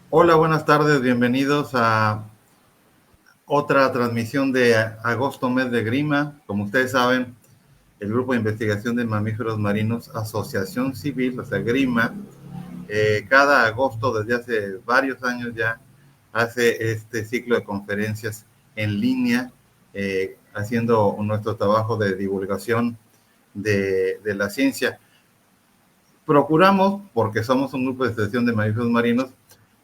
Hola, buenas tardes, bienvenidos a otra transmisión de agosto, mes de Grima. Como ustedes saben, el Grupo de Investigación de Mamíferos Marinos, Asociación Civil, o sea, Grima, cada agosto desde hace varios años ya hace este ciclo de conferencias en línea, haciendo nuestro trabajo de divulgación de la ciencia. Procuramos, porque somos un grupo de extensión de mamíferos marinos,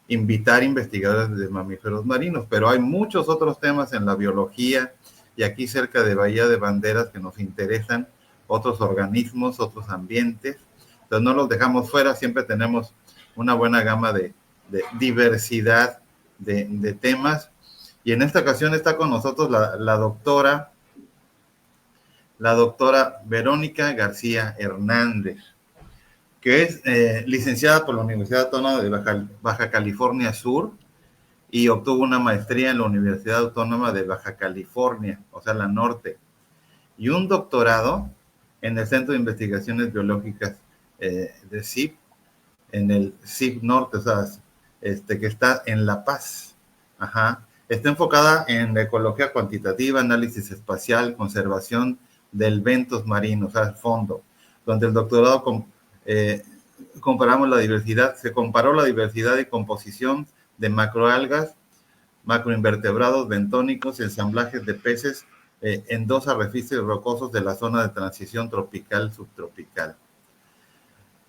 invitar investigadores de mamíferos marinos, pero hay muchos otros temas en la biología y aquí cerca de Bahía de Banderas que nos interesan, otros organismos, otros ambientes, entonces no los dejamos fuera, siempre tenemos una buena gama de diversidad de temas y en esta ocasión está con nosotros la doctora Verónica García Hernández, que es licenciada por la Universidad Autónoma de Baja California Sur y obtuvo una maestría en la Universidad Autónoma de Baja California, o sea, la norte, y un doctorado en el Centro de Investigaciones Biológicas de CIP, en el CIP Norte, o sea, que está en La Paz. Ajá. Está enfocada en la ecología cuantitativa, análisis espacial, conservación del ventos marinos, o sea, el fondo, donde el doctorado eh, comparamos la diversidad, se comparó la diversidad y composición de macroalgas, macroinvertebrados bentónicos y ensamblajes de peces en dos arrecifes rocosos de la zona de transición tropical-subtropical.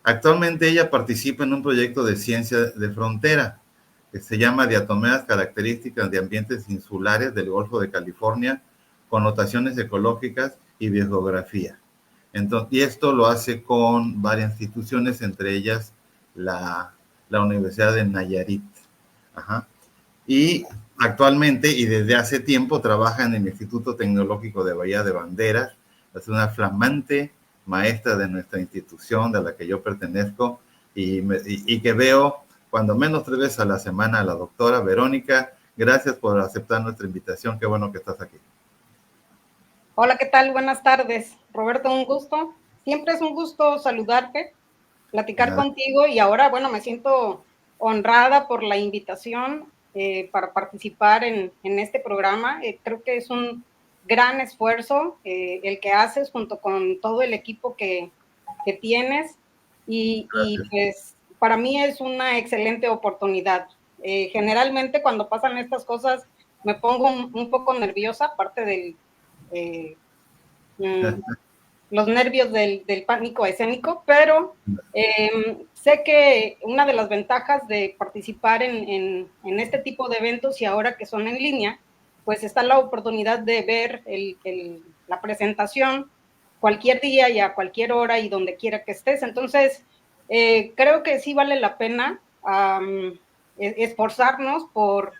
Actualmente ella participa en un proyecto de ciencia de frontera que se llama Diatomeas características de ambientes insulares del Golfo de California, connotaciones ecológicas y biogeografía. Entonces, y esto lo hace con varias instituciones, entre ellas la Universidad de Nayarit. Ajá. Y actualmente y desde hace tiempo trabaja en el Instituto Tecnológico de Bahía de Banderas. Es una flamante maestra de nuestra institución, de la que yo pertenezco, y que veo cuando menos 3 veces a la semana a la doctora Verónica. Gracias por aceptar nuestra invitación. Qué bueno que estás aquí. Hola, ¿qué tal? Buenas tardes. Roberto, un gusto. Siempre es un gusto saludarte, platicar Gracias. contigo y ahora, bueno, me siento honrada por la invitación para participar en este programa. Creo que es un gran esfuerzo el que haces junto con todo el equipo que tienes y pues para mí es una excelente oportunidad. Generalmente cuando pasan estas cosas me pongo un poco nerviosa, aparte del eh, mm, los nervios del pánico escénico, pero sé que una de las ventajas de participar en este tipo de eventos y ahora que son en línea, pues está la oportunidad de ver la presentación cualquier día y a cualquier hora y donde quiera que estés. Entonces, creo que sí vale la pena esforzarnos por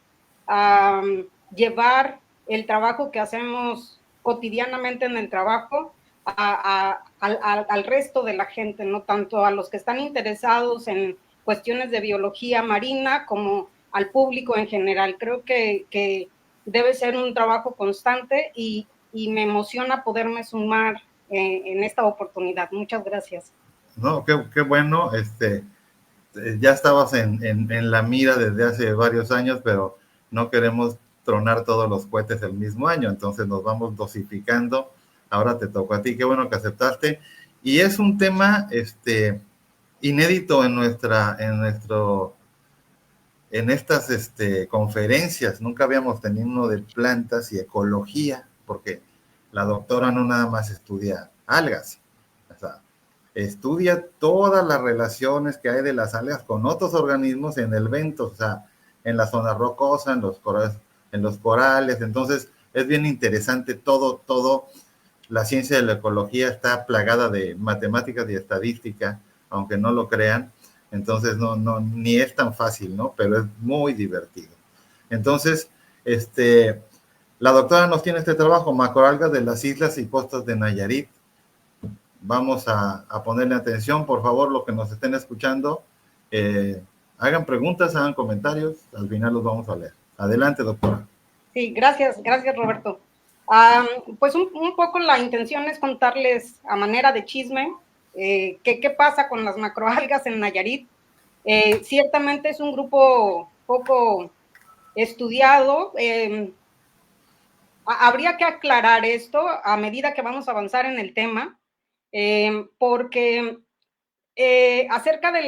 llevar el trabajo que hacemos cotidianamente en el trabajo al resto de la gente, no tanto a los que están interesados en cuestiones de biología marina como al público en general. Creo que debe ser un trabajo constante y me emociona poderme sumar en esta oportunidad. Muchas gracias. No, qué bueno. Ya estabas en la mira desde hace varios años, pero no queremos tronar todos los cohetes el mismo año, entonces nos vamos dosificando. Ahora te tocó a ti, qué bueno que aceptaste. Y es un tema inédito en estas conferencias. Nunca habíamos tenido uno de plantas y ecología, porque la doctora no nada más estudia algas, o sea, estudia todas las relaciones que hay de las algas con otros organismos en el vento, o sea, en la zona rocosa, en los corales. Entonces, es bien interesante todo. La ciencia de la ecología está plagada de matemáticas y estadística, aunque no lo crean. Entonces, ni es tan fácil, ¿no? Pero es muy divertido. Entonces, la doctora nos tiene este trabajo, macroalgas de las islas y costas de Nayarit. Vamos a ponerle atención, por favor, los que nos estén escuchando, hagan preguntas, hagan comentarios, al final los vamos a leer. Adelante, doctora. Sí, gracias Roberto. Pues un poco la intención es contarles a manera de chisme qué pasa con las macroalgas en Nayarit. Ciertamente es un grupo poco estudiado. Habría que aclarar esto a medida que vamos a avanzar en el tema, porque acerca de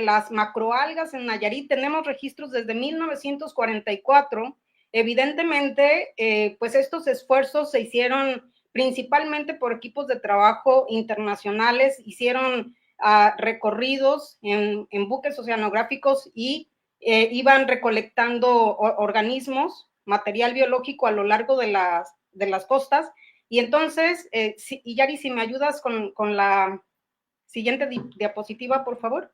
las macroalgas en Nayarit tenemos registros desde 1944. Evidentemente, pues estos esfuerzos se hicieron principalmente por equipos de trabajo internacionales, hicieron recorridos en buques oceanográficos y iban recolectando organismos, material biológico a lo largo de las costas. Y entonces, y Yari, si me ayudas con la siguiente diapositiva, por favor.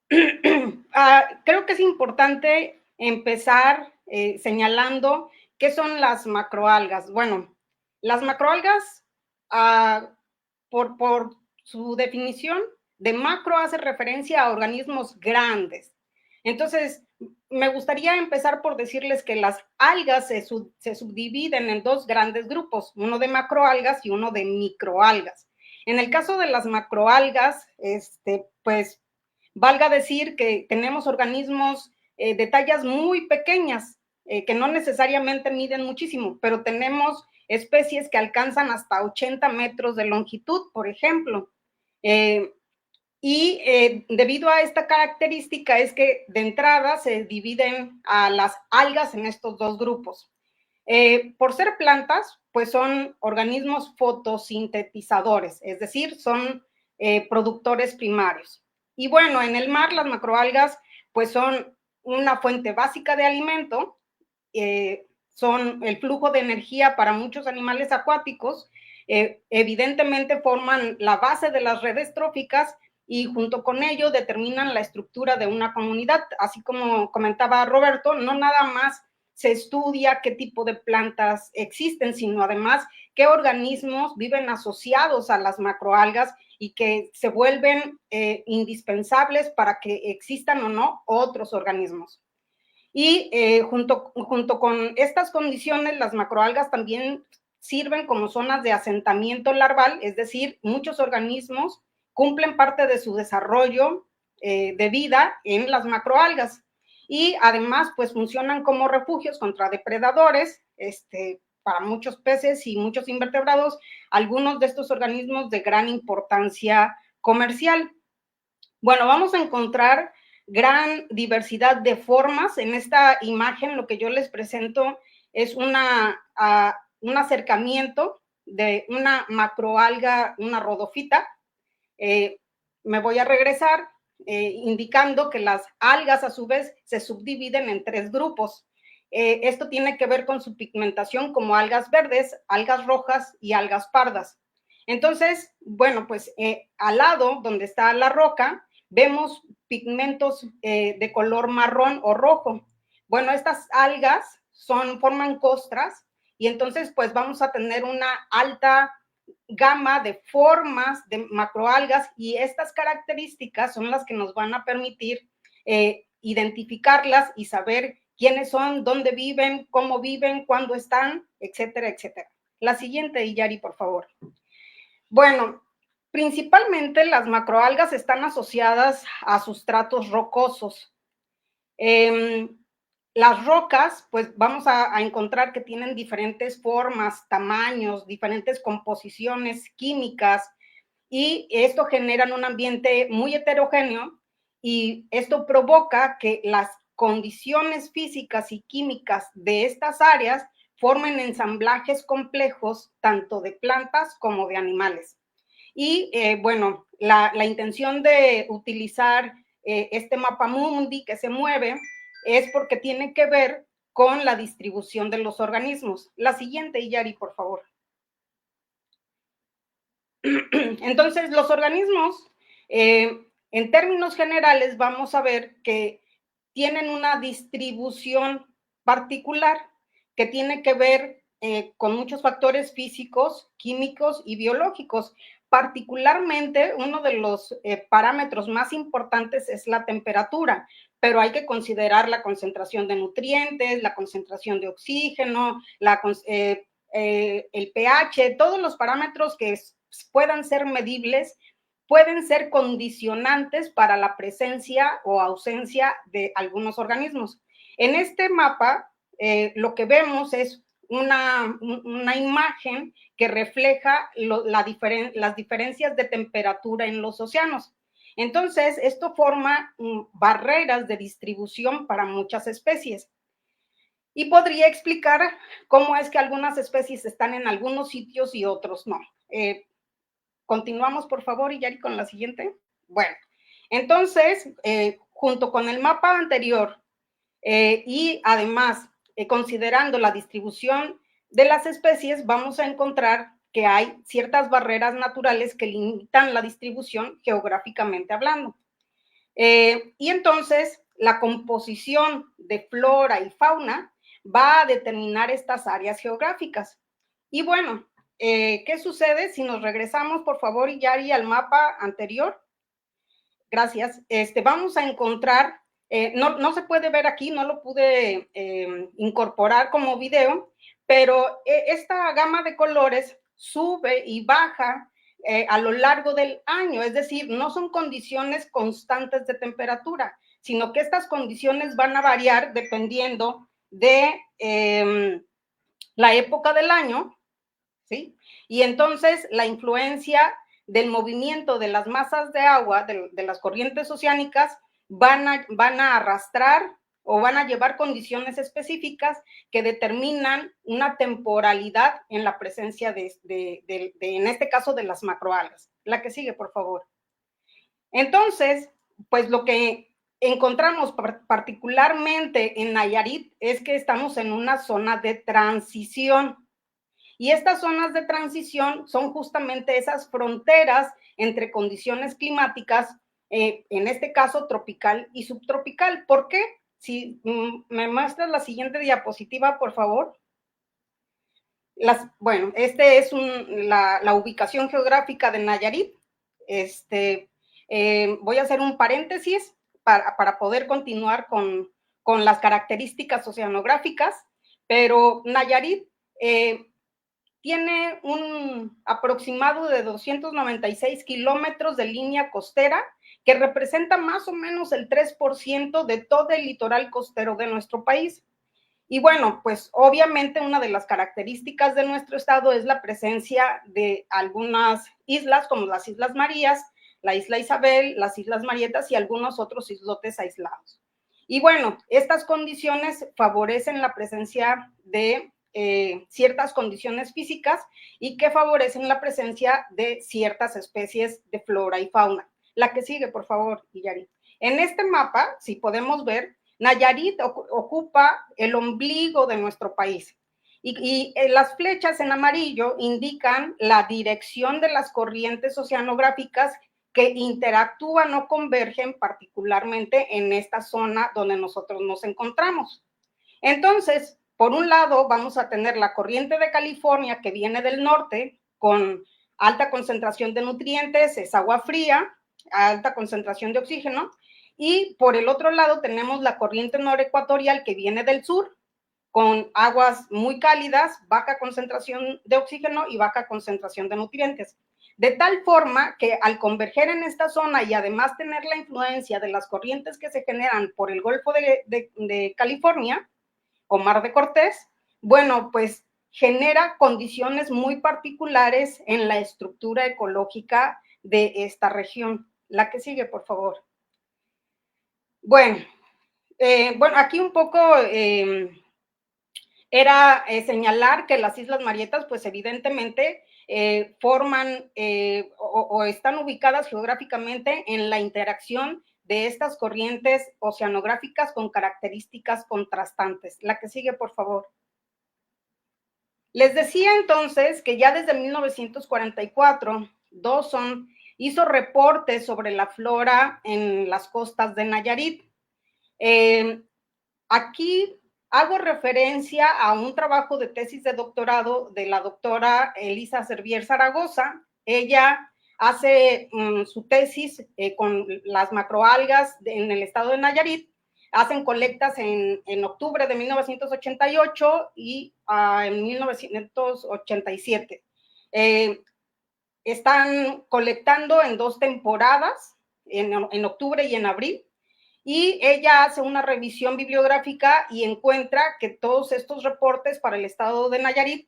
Creo que es importante empezar señalando qué son las macroalgas. Bueno, las macroalgas, por su definición, de macro hace referencia a organismos grandes. Entonces, me gustaría empezar por decirles que las algas se subdividen en dos grandes grupos, uno de macroalgas y uno de microalgas. En el caso de las macroalgas, pues valga decir que tenemos organismos de tallas muy pequeñas, que no necesariamente miden muchísimo, pero tenemos especies que alcanzan hasta 80 metros de longitud, por ejemplo. Debido a esta característica es que de entrada se dividen a las algas en estos dos grupos. Por ser plantas, pues son organismos fotosintetizadores, es decir, son productores primarios. Y bueno, en el mar las macroalgas pues son una fuente básica de alimento, son el flujo de energía para muchos animales acuáticos, evidentemente forman la base de las redes tróficas y junto con ello determinan la estructura de una comunidad. Así como comentaba Roberto, no nada más se estudia qué tipo de plantas existen, sino además qué organismos viven asociados a las macroalgas y que se vuelven indispensables para que existan o no otros organismos. Y junto con estas condiciones, las macroalgas también sirven como zonas de asentamiento larval, es decir, muchos organismos cumplen parte de su desarrollo de vida en las macroalgas. Y además, pues funcionan como refugios contra depredadores, para muchos peces y muchos invertebrados, algunos de estos organismos de gran importancia comercial. Bueno, vamos a encontrar gran diversidad de formas. En esta imagen lo que yo les presento es un acercamiento de una macroalga, una rodofita. Me voy a regresar indicando que las algas a su vez se subdividen en tres grupos. Esto tiene que ver con su pigmentación como algas verdes, algas rojas y algas pardas. Entonces, bueno, pues al lado donde está la roca, vemos pigmentos de color marrón o rojo. Bueno, estas algas forman costras y entonces pues vamos a tener una alta gama de formas de macroalgas y estas características son las que nos van a permitir identificarlas y saber quiénes son, dónde viven, cómo viven, cuándo están, etcétera, etcétera. La siguiente, Yari, por favor. Bueno, principalmente las macroalgas están asociadas a sustratos rocosos. Las rocas, pues vamos a encontrar que tienen diferentes formas, tamaños, diferentes composiciones químicas y esto genera un ambiente muy heterogéneo y esto provoca que las condiciones físicas y químicas de estas áreas formen ensamblajes complejos tanto de plantas como de animales. Y bueno, la intención de utilizar este mapamundi que se mueve es porque tiene que ver con la distribución de los organismos. La siguiente, Yari, por favor. Entonces, los organismos, en términos generales, vamos a ver que tienen una distribución particular que tiene que ver con muchos factores físicos, químicos y biológicos. Particularmente, uno de los parámetros más importantes es la temperatura, pero hay que considerar la concentración de nutrientes, la concentración de oxígeno, el pH, todos los parámetros que puedan ser medibles pueden ser condicionantes para la presencia o ausencia de algunos organismos. En este mapa, lo que vemos es una imagen que refleja las diferencias de temperatura en los océanos. Entonces, esto forma barreras de distribución para muchas especies. Y podría explicar cómo es que algunas especies están en algunos sitios y otros no. Continuamos, por favor, Yari, con la siguiente. Bueno, entonces, junto con el mapa anterior y además considerando la distribución de las especies, vamos a encontrar que hay ciertas barreras naturales que limitan la distribución geográficamente hablando. Y entonces, la composición de flora y fauna va a determinar estas áreas geográficas. Y bueno, ¿qué sucede si nos regresamos, por favor, Yari, al mapa anterior? Gracias. Vamos a encontrar, no se puede ver aquí, no lo pude incorporar como video, pero esta gama de colores sube y baja a lo largo del año, es decir, no son condiciones constantes de temperatura, sino que estas condiciones van a variar dependiendo de la época del año, ¿sí? Y entonces la influencia del movimiento de las masas de agua, de las corrientes oceánicas, van a arrastrar o van a llevar condiciones específicas que determinan una temporalidad en la presencia en este caso, de las macroalgas. La que sigue, por favor. Entonces, pues lo que encontramos particularmente en Nayarit es que estamos en una zona de transición. Y estas zonas de transición son justamente esas fronteras entre condiciones climáticas, en este caso tropical y subtropical. ¿Por qué? Si me muestras la siguiente diapositiva, por favor. Bueno, este es la ubicación geográfica de Nayarit. Voy a hacer un paréntesis para poder continuar con las características oceanográficas, pero Nayarit tiene un aproximado de 296 kilómetros de línea costera, que representa más o menos el 3% de todo el litoral costero de nuestro país. Y bueno, pues obviamente una de las características de nuestro estado es la presencia de algunas islas, como las Islas Marías, la Isla Isabel, las Islas Marietas y algunos otros islotes aislados. Y bueno, estas condiciones favorecen la presencia de ciertas condiciones físicas y que favorecen la presencia de ciertas especies de flora y fauna. La que sigue, por favor, Yari. En este mapa, si podemos ver, Nayarit ocupa el ombligo de nuestro país y las flechas en amarillo indican la dirección de las corrientes oceanográficas que interactúan o convergen particularmente en esta zona donde nosotros nos encontramos. Entonces, por un lado, vamos a tener la corriente de California que viene del norte con alta concentración de nutrientes, es agua fría, alta concentración de oxígeno, y por el otro lado tenemos la corriente norecuatorial que viene del sur con aguas muy cálidas, baja concentración de oxígeno y baja concentración de nutrientes. De tal forma que al converger en esta zona y además tener la influencia de las corrientes que se generan por el Golfo de California o Mar de Cortés, bueno, pues genera condiciones muy particulares en la estructura ecológica de esta región. La que sigue, por favor. Bueno, aquí un poco era señalar que las Islas Marietas, pues evidentemente forman o están ubicadas geográficamente en la interacción de estas corrientes oceanográficas con características contrastantes. La que sigue, por favor. Les decía entonces que ya desde 1944, Dawson hizo reportes sobre la flora en las costas de Nayarit. Aquí hago referencia a un trabajo de tesis de doctorado de la doctora Elisa Servier Zaragoza. Ella hace su tesis con las macroalgas en el estado de Nayarit. Hacen colectas en octubre de 1988 y en 1987. están colectando en 2 temporadas, en octubre y en abril, y ella hace una revisión bibliográfica y encuentra que todos estos reportes para el estado de Nayarit,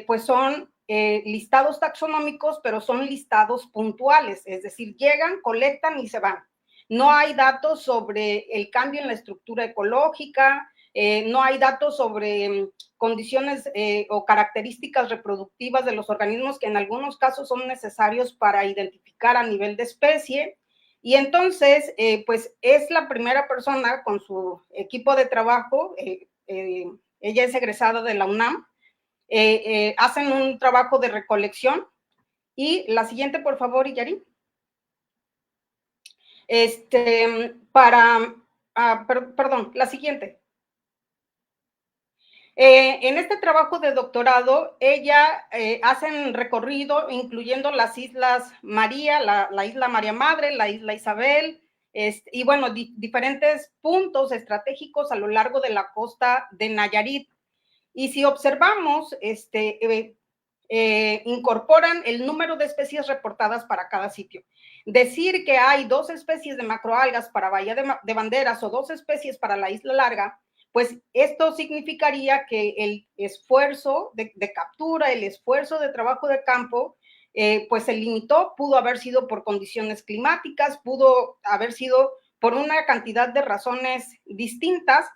pues son listados taxonómicos, pero son listados puntuales, es decir, llegan, colectan y se van. No hay datos sobre el cambio en la estructura ecológica, no hay datos sobre condiciones o características reproductivas de los organismos que en algunos casos son necesarios para identificar a nivel de especie. Y entonces, pues es la primera persona con su equipo de trabajo, ella es egresada de la UNAM, hacen un trabajo de recolección. Y la siguiente, por favor, Yari. Perdón, la siguiente. En este trabajo de doctorado, ella hacen recorrido incluyendo las islas María, la isla María Madre, la isla Isabel, y bueno, diferentes puntos estratégicos a lo largo de la costa de Nayarit. Y si observamos, incorporan el número de especies reportadas para cada sitio. Decir que hay 2 especies de macroalgas para Bahía de Banderas o 2 especies para la Isla Larga, pues esto significaría que el esfuerzo de captura, el esfuerzo de trabajo de campo, pues se limitó, pudo haber sido por condiciones climáticas, pudo haber sido por una cantidad de razones distintas,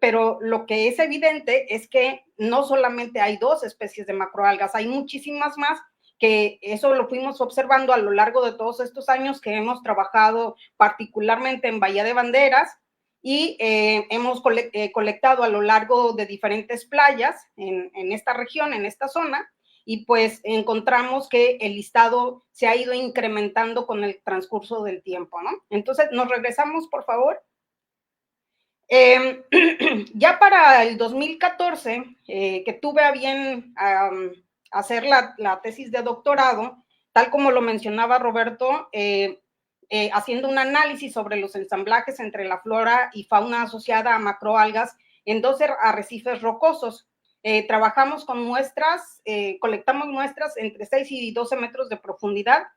pero lo que es evidente es que no solamente hay 2 especies de macroalgas, hay muchísimas más, que eso lo fuimos observando a lo largo de todos estos años que hemos trabajado particularmente en Bahía de Banderas, y hemos colectado a lo largo de diferentes playas en esta región, en esta zona, y pues encontramos que el listado se ha ido incrementando con el transcurso del tiempo, ¿no? Entonces, nos regresamos, por favor. Ya para el 2014, que tuve a bien hacer la tesis de doctorado, tal como lo mencionaba Roberto, haciendo un análisis sobre los ensamblajes entre la flora y fauna asociada a macroalgas en 12 arrecifes rocosos. Trabajamos con muestras, colectamos muestras entre 6 y 12 metros de profundidad.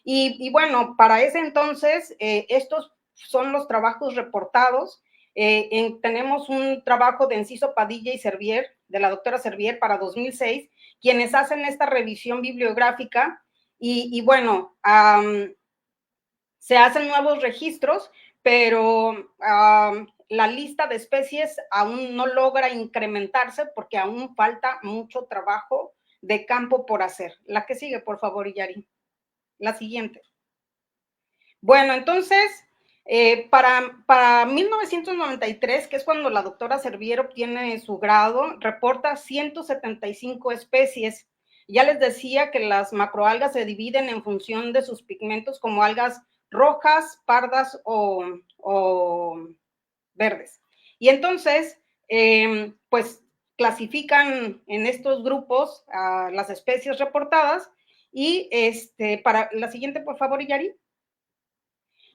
Y bueno, para ese entonces, estos son los trabajos reportados. Tenemos un trabajo de Enciso Padilla y Servier, de la doctora Servier, para 2006, quienes hacen esta revisión bibliográfica y bueno, se hacen nuevos registros, pero la lista de especies aún no logra incrementarse porque aún falta mucho trabajo de campo por hacer. La que sigue, por favor, Yari. La siguiente. Bueno, entonces, para 1993, que es cuando la doctora Servier obtiene su grado, reporta 175 especies. Ya les decía que las macroalgas se dividen en función de sus pigmentos como algas rojas, pardas o verdes. Y entonces, pues clasifican en estos grupos a las especies reportadas y para la siguiente, por favor, Yari.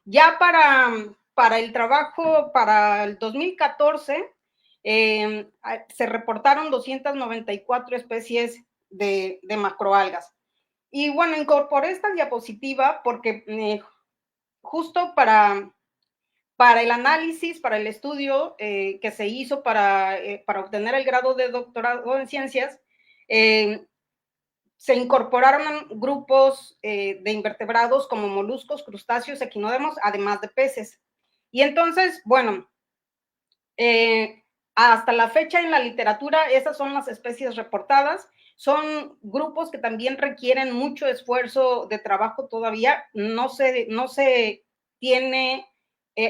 Ya para el trabajo, para el 2014, se reportaron 294 especies de macroalgas. Y bueno, incorporé esta diapositiva porque justo para el análisis, para el estudio que se hizo para obtener el grado de doctorado en ciencias, se incorporaron grupos de invertebrados como moluscos, crustáceos, equinódermos, además de peces. Y entonces, bueno, hasta la fecha en la literatura, esas son las especies reportadas. Son grupos que también requieren mucho esfuerzo de trabajo todavía. No se tiene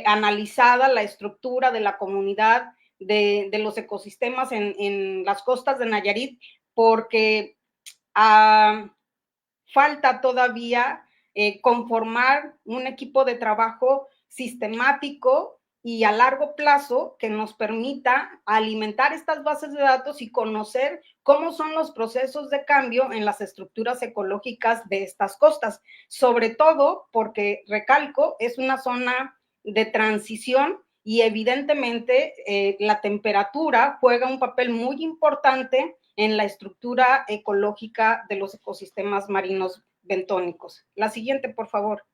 analizada la estructura de la comunidad de los ecosistemas en las costas de Nayarit, porque falta todavía conformar un equipo de trabajo sistemático y a largo plazo que nos permita alimentar estas bases de datos y conocer cómo son los procesos de cambio en las estructuras ecológicas de estas costas, sobre todo porque, recalco, es una zona de transición y evidentemente la temperatura juega un papel muy importante en la estructura ecológica de los ecosistemas marinos bentónicos. La siguiente, por favor.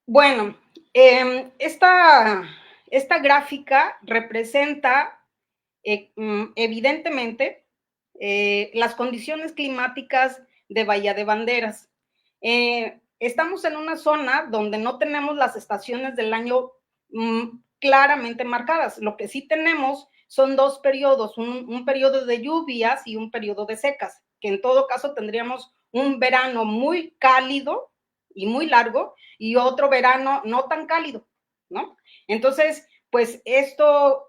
Bueno, esta gráfica representa evidentemente las condiciones climáticas de Bahía de Banderas. Estamos en una zona donde no tenemos las estaciones del año claramente marcadas. Lo que sí tenemos son dos periodos, un periodo de lluvias y un periodo de secas, que en todo caso tendríamos un verano muy cálido y muy largo y otro verano no tan cálido, ¿no? Entonces, pues esto,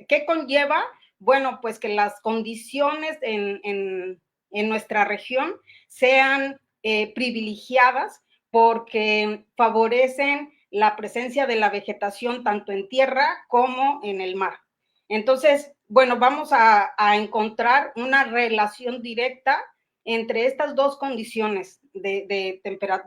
¿qué conlleva? Bueno, pues que las condiciones en nuestra región sean privilegiadas porque favorecen la presencia de la vegetación tanto en tierra como en el mar. Entonces, bueno, vamos a encontrar una relación directa entre estas dos condiciones de temporada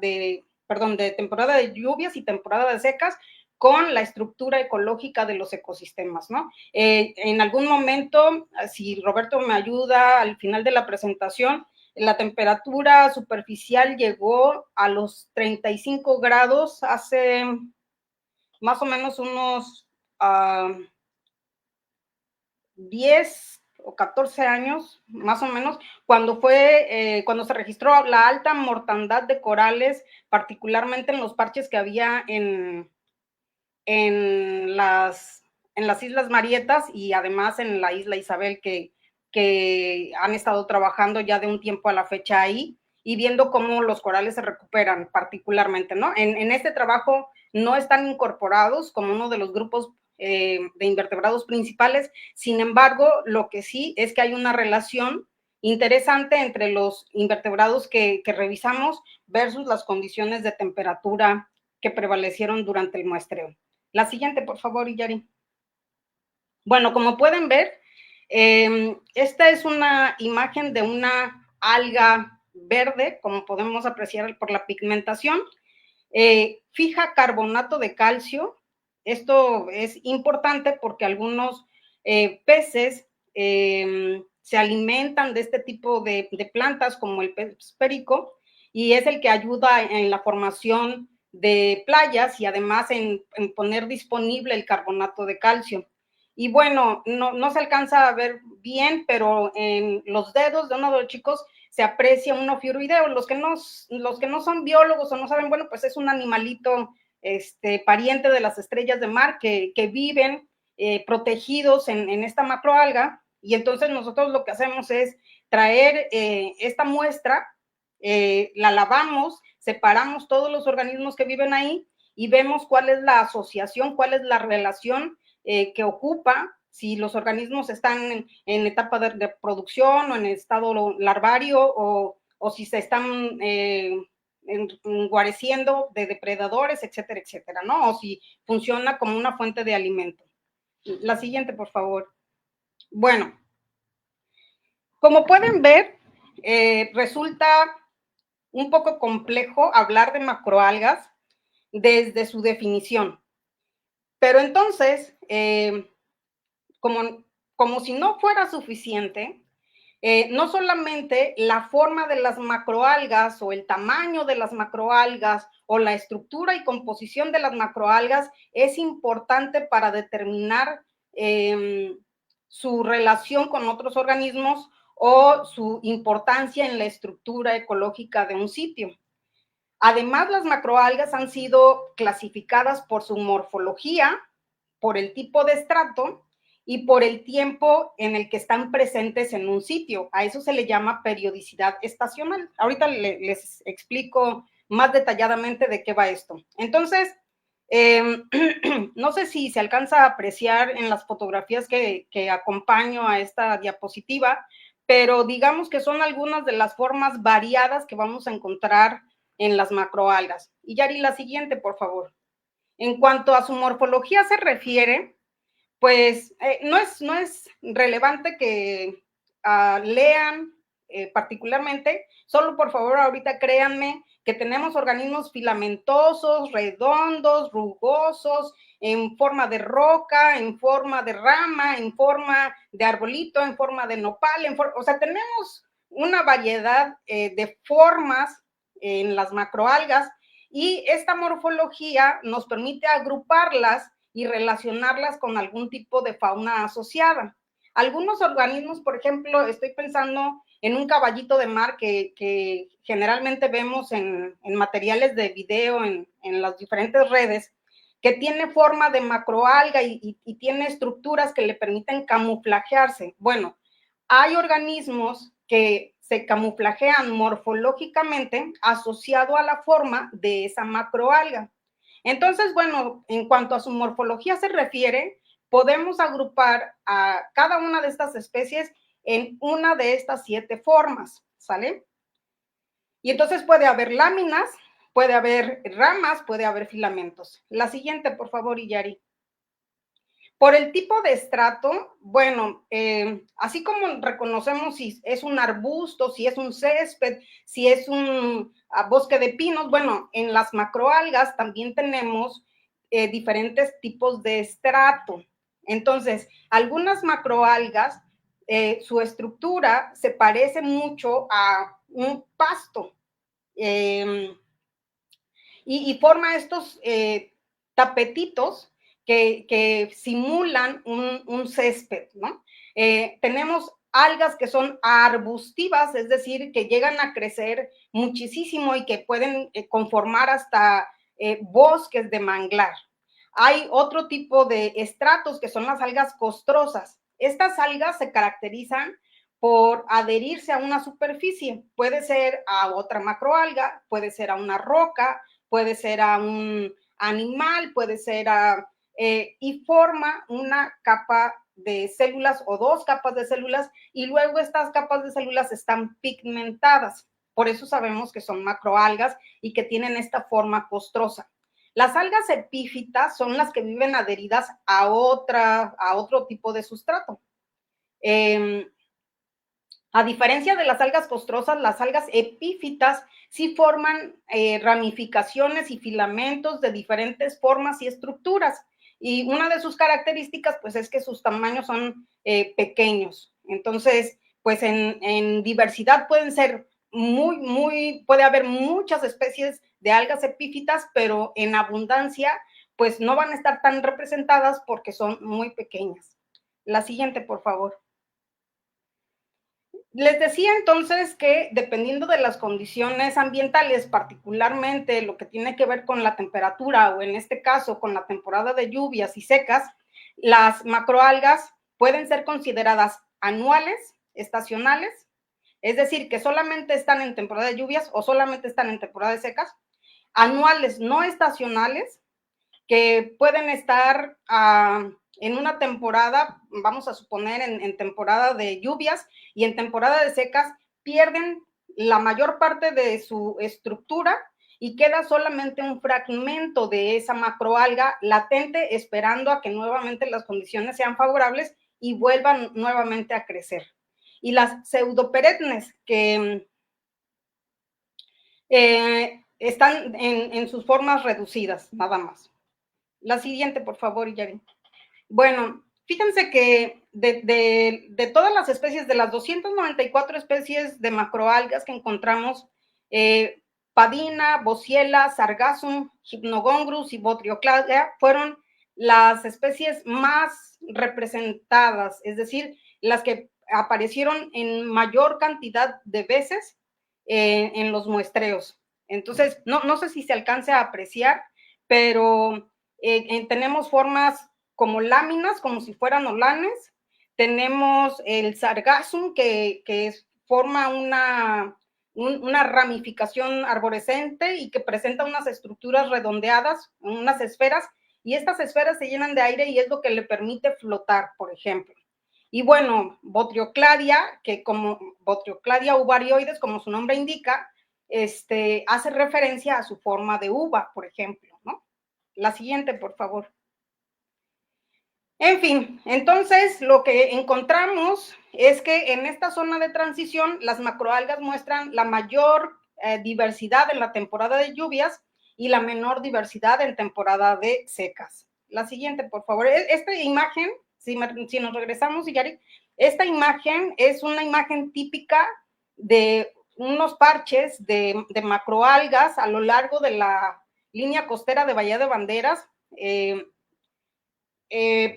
de lluvias y temporada de secas con la estructura ecológica de los ecosistemas, ¿no? En algún momento, si Roberto me ayuda al final de la presentación, la temperatura superficial llegó a los 35 grados hace más o menos unos 10 o 14 años, más o menos, cuando se registró la alta mortandad de corales, particularmente en los parches que había en las Islas Marietas y además en la isla Isabel, que han estado trabajando ya de un tiempo a la fecha ahí y viendo cómo los corales se recuperan particularmente, ¿no? En este trabajo no están incorporados como uno de los grupos de invertebrados principales, sin embargo, lo que sí es que hay una relación interesante entre los invertebrados que revisamos versus las condiciones de temperatura que prevalecieron durante el muestreo. La siguiente, por favor, Yari. Bueno, como pueden ver, esta es una imagen de una alga verde, como podemos apreciar por la pigmentación. Fija carbonato de calcio. Esto es importante porque algunos peces se alimentan de este tipo de plantas, como el pez perico, y es el que ayuda en la formación de playas y además en poner disponible el carbonato de calcio. Y bueno, no se alcanza a ver bien, pero en los dedos de uno de los chicos se aprecia un ofiuroideo. Los que no son biólogos o no saben, bueno, pues es un animalito pariente de las estrellas de mar que viven protegidos en esta macroalga, y entonces nosotros lo que hacemos es traer esta muestra, la lavamos, separamos todos los organismos que viven ahí y vemos cuál es la asociación, cuál es la relación que ocupa, si los organismos están en etapa de reproducción o en estado larvario o si se están guareciendo de depredadores, etcétera, etcétera, ¿no? O si funciona como una fuente de alimento. La siguiente, por favor. Bueno, como pueden ver, resulta un poco complejo hablar de macroalgas desde su definición. Pero entonces, como si no fuera suficiente, no solamente la forma de las macroalgas o el tamaño de las macroalgas o la estructura y composición de las macroalgas es importante para determinar su relación con otros organismos o su importancia en la estructura ecológica de un sitio. Además, las macroalgas han sido clasificadas por su morfología, por el tipo de estrato y por el tiempo en el que están presentes en un sitio. A eso se le llama periodicidad estacional. Ahorita les explico más detalladamente de qué va esto. Entonces, no sé si se alcanza a apreciar en las fotografías que acompaño a esta diapositiva, pero digamos que son algunas de las formas variadas que vamos a encontrar en las macroalgas. Y Yari, la siguiente, por favor. En cuanto a su morfología se refiere, pues no es relevante que lean particularmente, solo por favor ahorita créanme que tenemos organismos filamentosos, redondos, rugosos, en forma de roca, en forma de rama, en forma de arbolito, en forma de nopal, o sea, tenemos una variedad de formas en las macroalgas, y esta morfología nos permite agruparlas y relacionarlas con algún tipo de fauna asociada. Algunos organismos, por ejemplo, estoy pensando en un caballito de mar que generalmente vemos en materiales de video en las diferentes redes, que tiene forma de macroalga y tiene estructuras que le permiten camuflajearse. Bueno, hay organismos que se camuflajean morfológicamente asociado a la forma de esa macroalga. Entonces, bueno, en cuanto a su morfología se refiere, podemos agrupar a cada una de estas especies en una de estas 7 formas, ¿sale? Y entonces puede haber láminas, puede haber ramas, puede haber filamentos. La siguiente, por favor, Iyari. Por el tipo de estrato, bueno, así como reconocemos si es un arbusto, si es un césped, si es un bosque de pinos, bueno, en las macroalgas también tenemos diferentes tipos de estrato. Entonces, algunas macroalgas, su estructura se parece mucho a un pasto y forma estos tapetitos que simulan un césped, ¿no? Tenemos algas que son arbustivas, es decir, que llegan a crecer muchísimo y que pueden conformar hasta bosques de manglar. Hay otro tipo de estratos que son las algas costrosas. Estas algas se caracterizan por adherirse a una superficie. Puede ser a otra macroalga, puede ser a una roca, puede ser a un animal, puede ser a y forma una capa de células o 2 capas de células, y luego estas capas de células están pigmentadas. Por eso sabemos que son macroalgas y que tienen esta forma costrosa. Las algas epífitas son las que viven adheridas a otro tipo de sustrato. A diferencia de las algas costrosas, las algas epífitas sí forman ramificaciones y filamentos de diferentes formas y estructuras. Y una de sus características, pues, es que sus tamaños son pequeños. Entonces, pues, en diversidad pueden ser puede haber muchas especies de algas epífitas, pero en abundancia, pues, no van a estar tan representadas porque son muy pequeñas. La siguiente, por favor. Les decía entonces que dependiendo de las condiciones ambientales, particularmente lo que tiene que ver con la temperatura o en este caso con la temporada de lluvias y secas, las macroalgas pueden ser consideradas anuales, estacionales, es decir, que solamente están en temporada de lluvias o solamente están en temporada de secas, anuales no estacionales, que pueden estar en una temporada, vamos a suponer en temporada de lluvias, y en temporada de secas pierden la mayor parte de su estructura y queda solamente un fragmento de esa macroalga latente esperando a que nuevamente las condiciones sean favorables y vuelvan nuevamente a crecer. Y las pseudoperennes que están en sus formas reducidas, nada más. La siguiente, por favor, Yari. Bueno, fíjense que de todas las especies, de las 294 especies de macroalgas que encontramos, Padina, Boswellia, Sargassum, Hypnogongrus y Botriocladia fueron las especies más representadas, es decir, las que aparecieron en mayor cantidad de veces en los muestreos. Entonces, no sé si se alcance a apreciar, pero tenemos formas como láminas, como si fueran olanes. Tenemos el sargassum, que forma una ramificación arborescente y que presenta unas estructuras redondeadas, unas esferas, y estas esferas se llenan de aire y es lo que le permite flotar, por ejemplo. Y bueno, Botriocladia, que como Botriocladia uvarioides, como su nombre indica, hace referencia a su forma de uva, por ejemplo, ¿no? La siguiente, por favor. En fin, entonces lo que encontramos es que en esta zona de transición las macroalgas muestran la mayor diversidad en la temporada de lluvias y la menor diversidad en temporada de secas. La siguiente, por favor. Esta imagen, si nos regresamos, Yari, esta imagen es una imagen típica de unos parches de macroalgas a lo largo de la línea costera de Bahía de Banderas.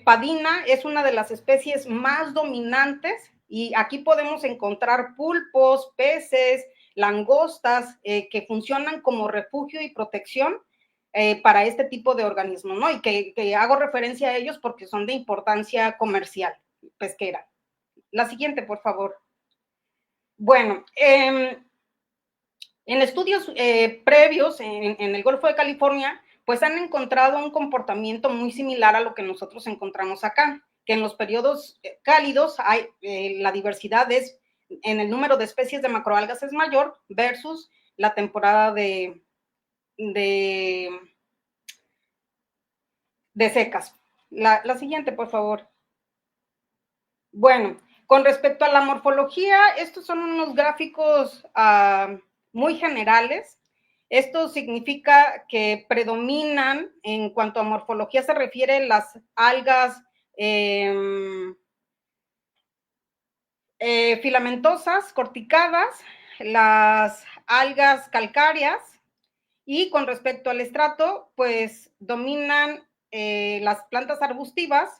Padina es una de las especies más dominantes y aquí podemos encontrar pulpos, peces, langostas que funcionan como refugio y protección para este tipo de organismos, ¿no? Y que hago referencia a ellos porque son de importancia comercial, pesquera. La siguiente, por favor. Bueno, en estudios previos en el Golfo de California, pues han encontrado un comportamiento muy similar a lo que nosotros encontramos acá, que en los periodos cálidos hay, la diversidad es, en el número de especies de macroalgas es mayor versus la temporada de secas. La siguiente, por favor. Bueno, con respecto a la morfología, estos son unos gráficos muy generales. Esto significa que predominan, en cuanto a morfología se refiere, las algas filamentosas, corticadas, las algas calcáreas, y con respecto al estrato, pues dominan las plantas arbustivas.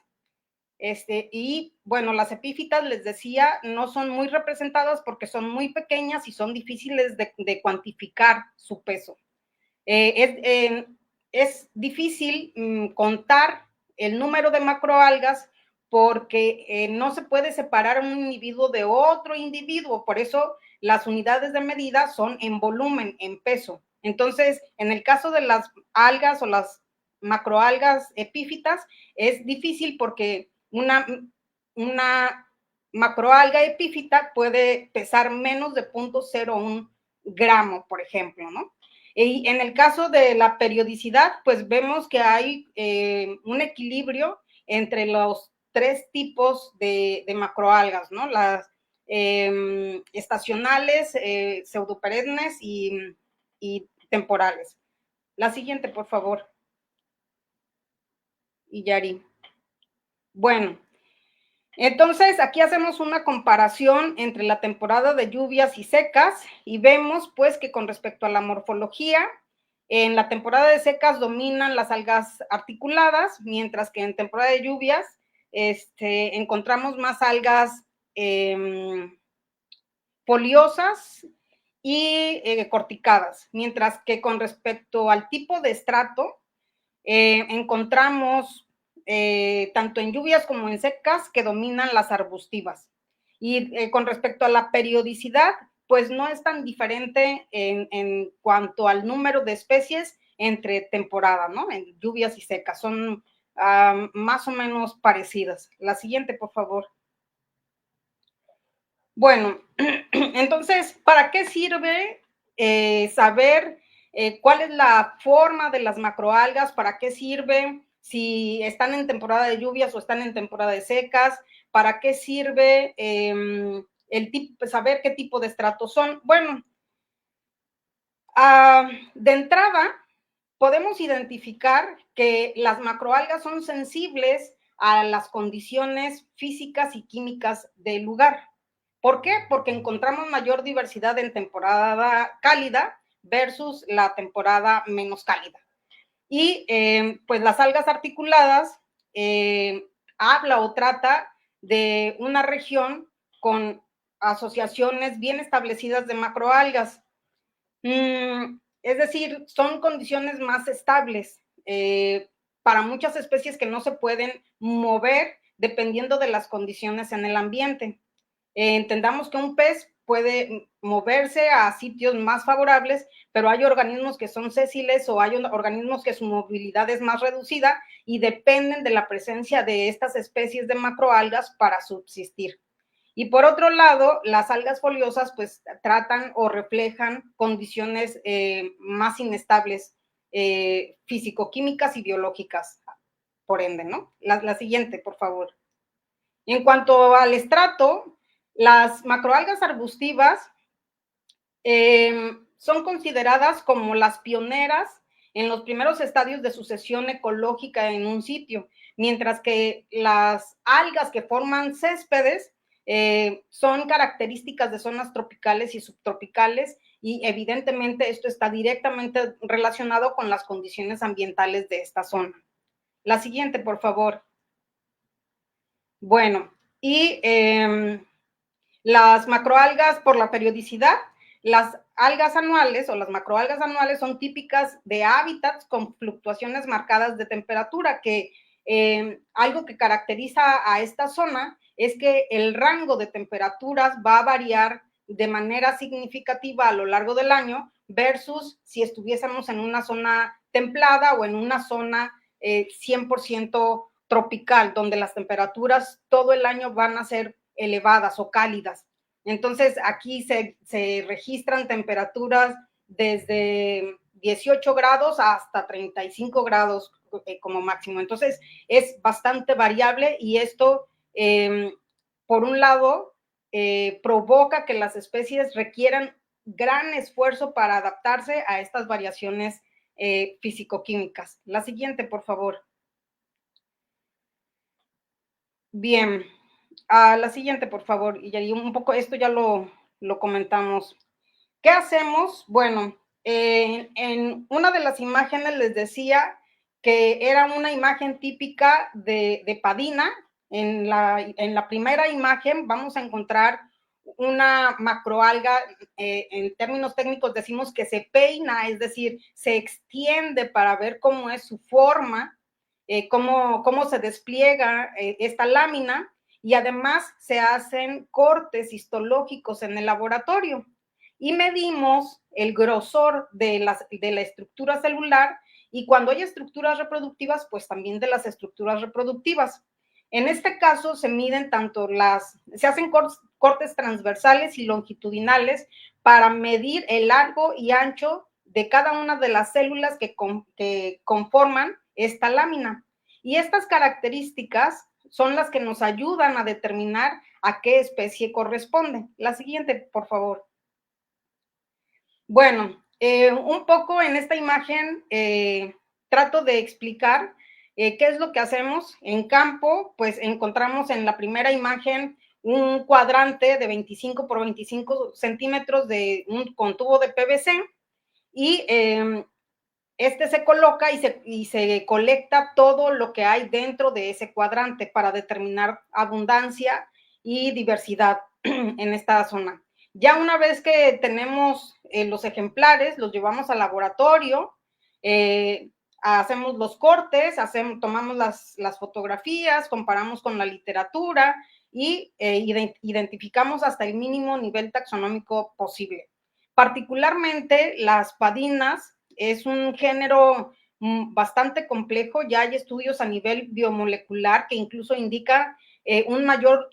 Y bueno, las epífitas, les decía, no son muy representadas porque son muy pequeñas y son difíciles de cuantificar su peso. Es difícil contar el número de macroalgas porque no se puede separar un individuo de otro individuo, por eso las unidades de medida son en volumen, en peso. Entonces, en el caso de las algas o las macroalgas epífitas, es difícil porque una macroalga epífita puede pesar menos de 0.01 gramo, por ejemplo, ¿no? Y en el caso de la periodicidad, pues vemos que hay un equilibrio entre los tres tipos de macroalgas, ¿no? Las estacionales, pseudoperennes y temporales. La siguiente, por favor. Y Yari. Bueno, entonces aquí hacemos una comparación entre la temporada de lluvias y secas y vemos pues que con respecto a la morfología, en la temporada de secas dominan las algas articuladas, mientras que en temporada de lluvias encontramos más algas foliosas y corticadas, mientras que con respecto al tipo de estrato, encontramos tanto en lluvias como en secas que dominan las arbustivas. Y con respecto a la periodicidad, pues no es tan diferente en cuanto al número de especies entre temporada, ¿no? En lluvias y secas, son más o menos parecidas. La siguiente, por favor. Bueno, entonces, ¿para qué sirve saber cuál es la forma de las macroalgas? ¿Para qué sirve si están en temporada de lluvias o están en temporada de secas? ¿Para qué sirve saber qué tipo de estratos son? Bueno, de entrada, podemos identificar que las macroalgas son sensibles a las condiciones físicas y químicas del lugar. ¿Por qué? Porque encontramos mayor diversidad en temporada cálida versus la temporada menos cálida. Y pues las algas articuladas habla o trata de una región con asociaciones bien establecidas de macroalgas. Es decir, son condiciones más estables para muchas especies que no se pueden mover dependiendo de las condiciones en el ambiente. Entendamos que un pez puede moverse a sitios más favorables, pero hay organismos que son sésiles o hay organismos que su movilidad es más reducida y dependen de la presencia de estas especies de macroalgas para subsistir. Y por otro lado, las algas foliosas pues tratan o reflejan condiciones más inestables físico-químicas y biológicas, por ende, ¿no? La siguiente, por favor. En cuanto al estrato, las macroalgas arbustivas son consideradas como las pioneras en los primeros estadios de sucesión ecológica en un sitio, mientras que las algas que forman céspedes son características de zonas tropicales y subtropicales, y evidentemente esto está directamente relacionado con las condiciones ambientales de esta zona. La siguiente, por favor. Bueno, y las macroalgas por la periodicidad. Las algas anuales o las macroalgas anuales son típicas de hábitats con fluctuaciones marcadas de temperatura, que algo que caracteriza a esta zona es que el rango de temperaturas va a variar de manera significativa a lo largo del año versus si estuviésemos en una zona templada o en una zona 100% tropical, donde las temperaturas todo el año van a ser elevadas o cálidas. Entonces, aquí se registran temperaturas desde 18 grados hasta 35 grados como máximo. Entonces, es bastante variable, y esto, por un lado, provoca que las especies requieran gran esfuerzo para adaptarse a estas variaciones físico-químicas. La siguiente, por favor. Bien, a la siguiente, por favor. Y un poco, esto ya lo comentamos. ¿Qué hacemos? Bueno, en una de las imágenes les decía que era una imagen típica de Padina. En la primera imagen vamos a encontrar una macroalga, en términos técnicos decimos que se peina, es decir, se extiende para ver cómo es su forma, cómo se despliega esta lámina, y además se hacen cortes histológicos en el laboratorio y medimos el grosor de la estructura celular, y cuando hay estructuras reproductivas, pues también de las estructuras reproductivas. En este caso se miden se hacen cortes transversales y longitudinales para medir el largo y ancho de cada una de las células que conforman esta lámina. Y estas características son las que nos ayudan a determinar a qué especie corresponde. La siguiente, por favor. Bueno, un poco en esta imagen trato de explicar qué es lo que hacemos en campo. Pues encontramos en la primera imagen un cuadrante de 25 por 25 centímetros con tubo de PVC, y este se coloca y se colecta todo lo que hay dentro de ese cuadrante para determinar abundancia y diversidad en esta zona. Ya una vez que tenemos los ejemplares, los llevamos al laboratorio, hacemos los cortes, tomamos las fotografías, comparamos con la literatura y identificamos hasta el mínimo nivel taxonómico posible. Particularmente las padinas es un género bastante complejo. Ya hay estudios a nivel biomolecular que incluso indica un mayor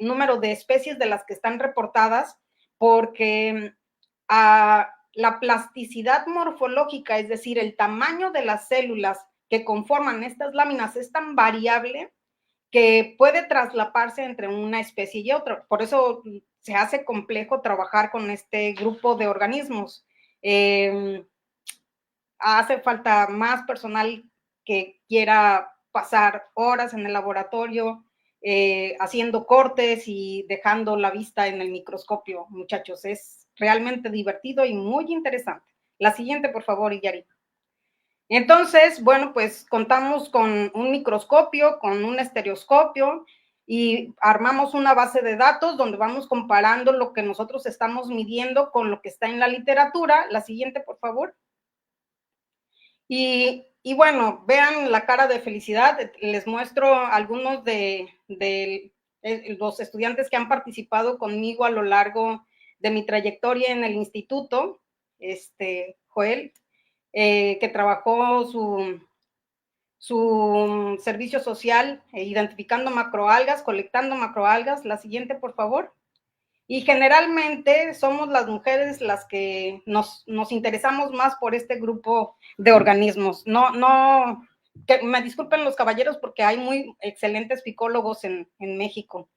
número de especies de las que están reportadas, porque la plasticidad morfológica, es decir, el tamaño de las células que conforman estas láminas, es tan variable que puede traslaparse entre una especie y otra. Por eso se hace complejo trabajar con este grupo de organismos. Hace falta más personal que quiera pasar horas en el laboratorio haciendo cortes y dejando la vista en el microscopio, muchachos. Es realmente divertido y muy interesante. La siguiente, por favor, Iyari. Entonces, bueno, pues contamos con un microscopio, con un estereoscopio, y armamos una base de datos donde vamos comparando lo que nosotros estamos midiendo con lo que está en la literatura. La siguiente, por favor. Y bueno, vean la cara de felicidad. Les muestro algunos de los estudiantes que han participado conmigo a lo largo de mi trayectoria en el instituto. Joel, que trabajó su servicio social identificando macroalgas, colectando macroalgas. La siguiente, por favor. Y generalmente somos las mujeres las que nos interesamos más por este grupo de organismos. Que me disculpen los caballeros, porque hay muy excelentes psicólogos en México.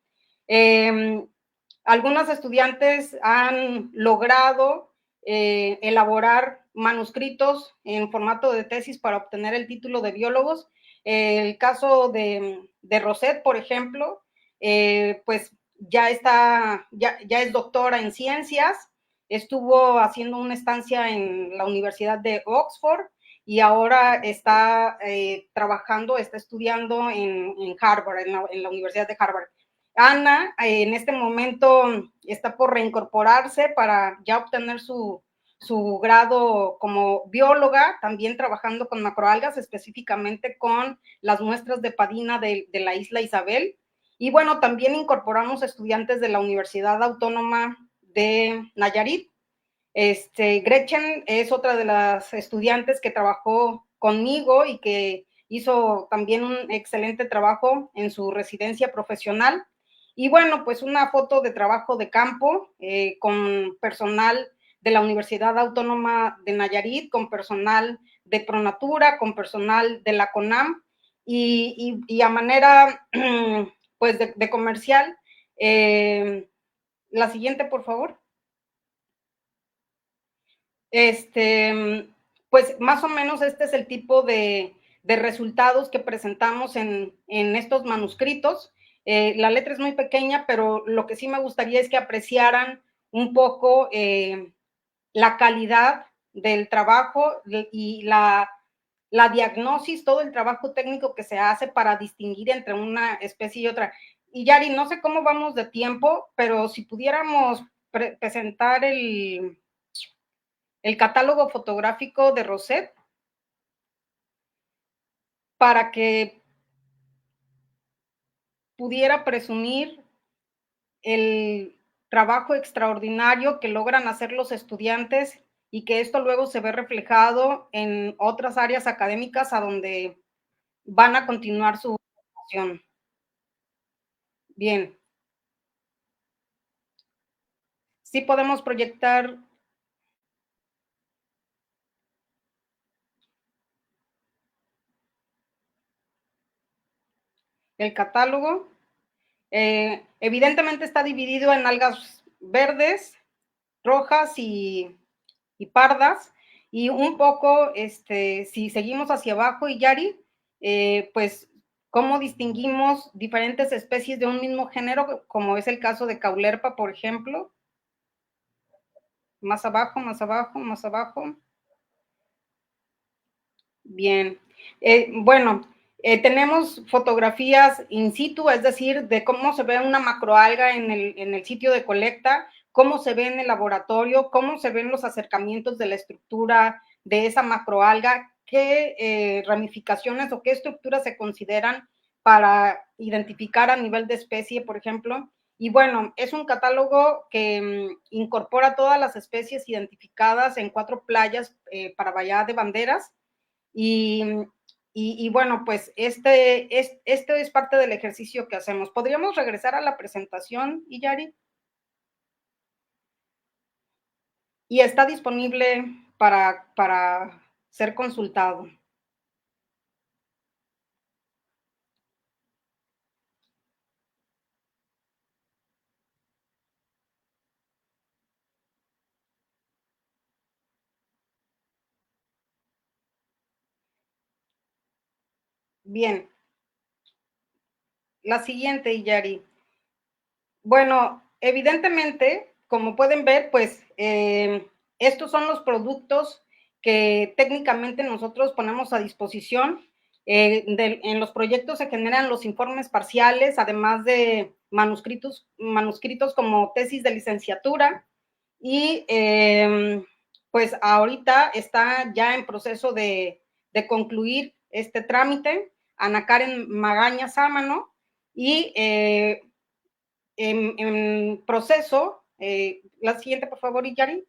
Algunos estudiantes han logrado elaborar manuscritos en formato de tesis para obtener el título de biólogos. El caso de Roset, por ejemplo, pues ya es doctora en ciencias, estuvo haciendo una estancia en la Universidad de Oxford y ahora está trabajando, está estudiando en Harvard, en la Universidad de Harvard. Ana en este momento está por reincorporarse para ya obtener su grado como bióloga, también trabajando con macroalgas, específicamente con las muestras de padina de la isla Isabel. Y bueno, también incorporamos estudiantes de la Universidad Autónoma de Nayarit. Gretchen es otra de las estudiantes que trabajó conmigo y que hizo también un excelente trabajo en su residencia profesional. Y bueno, pues una foto de trabajo de campo con personal de la Universidad Autónoma de Nayarit, con personal de Pronatura, con personal de la CONAM y a manera pues de comercial. La siguiente, por favor. Pues más o menos este es el tipo de resultados que presentamos en estos manuscritos. La letra es muy pequeña, pero lo que sí me gustaría es que apreciaran un poco la calidad del trabajo y la diagnosis, todo el trabajo técnico que se hace para distinguir entre una especie y otra. Y Yari, no sé cómo vamos de tiempo, pero si pudiéramos presentar el catálogo fotográfico de Roset para que pudiera presumir el trabajo extraordinario que logran hacer los estudiantes y que esto luego se ve reflejado en otras áreas académicas a donde van a continuar su formación. Bien. Sí podemos proyectar el catálogo. Evidentemente está dividido en algas verdes, rojas y pardas, y un poco, si seguimos hacia abajo, y Yari, pues, cómo distinguimos diferentes especies de un mismo género, como es el caso de Caulerpa, por ejemplo. Más abajo, más abajo, más abajo. Bien. Bueno, tenemos fotografías in situ, es decir, de cómo se ve una macroalga en el sitio de colecta, cómo se ve en el laboratorio, cómo se ven los acercamientos de la estructura de esa macroalga, qué ramificaciones o qué estructuras se consideran para identificar a nivel de especie, por ejemplo. Y bueno, es un catálogo que incorpora todas las especies identificadas en 4 playas para Bahía de Banderas. Y bueno, pues este es parte del ejercicio que hacemos. ¿Podríamos regresar a la presentación, Iyari? Y está disponible para ser consultado. Bien. La siguiente, Iyari. Bueno, evidentemente, como pueden ver, pues estos son los productos que técnicamente nosotros ponemos a disposición. En los proyectos se generan los informes parciales, además de manuscritos como tesis de licenciatura. Y pues ahorita está ya en proceso de concluir este trámite Ana Karen Magaña Sámano y en proceso, la siguiente, por favor, Yari.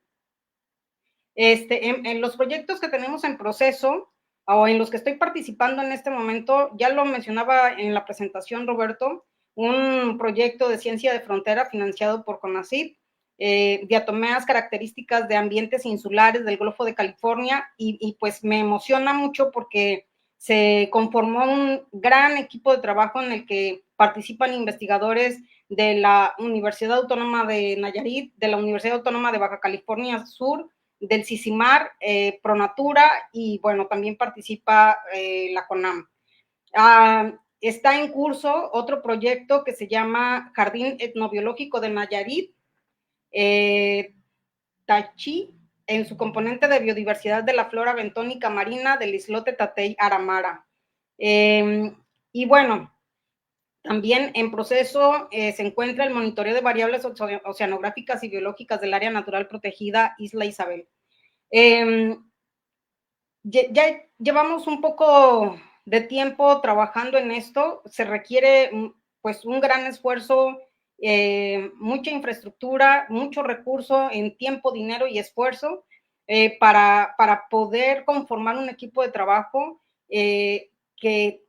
En los proyectos que tenemos en proceso o en los que estoy participando en este momento, ya lo mencionaba en la presentación Roberto, un proyecto de ciencia de frontera financiado por CONACYT, diatomeas características de ambientes insulares del Golfo de California, y pues me emociona mucho porque se conformó un gran equipo de trabajo en el que participan investigadores de la Universidad Autónoma de Nayarit, de la Universidad Autónoma de Baja California Sur, del CICIMAR, Pronatura, y bueno, también participa la CONAM. está en curso otro proyecto que se llama Jardín Etnobiológico de Nayarit, Tachi, en su componente de biodiversidad de la flora bentónica marina del islote Tatey Aramara. Y bueno, también en proceso se encuentra el monitoreo de variables oceanográficas y biológicas del área natural protegida Isla Isabel. Ya llevamos un poco de tiempo trabajando en esto, se requiere pues un gran esfuerzo, mucha infraestructura, mucho recurso en tiempo, dinero y esfuerzo para poder conformar un equipo de trabajo que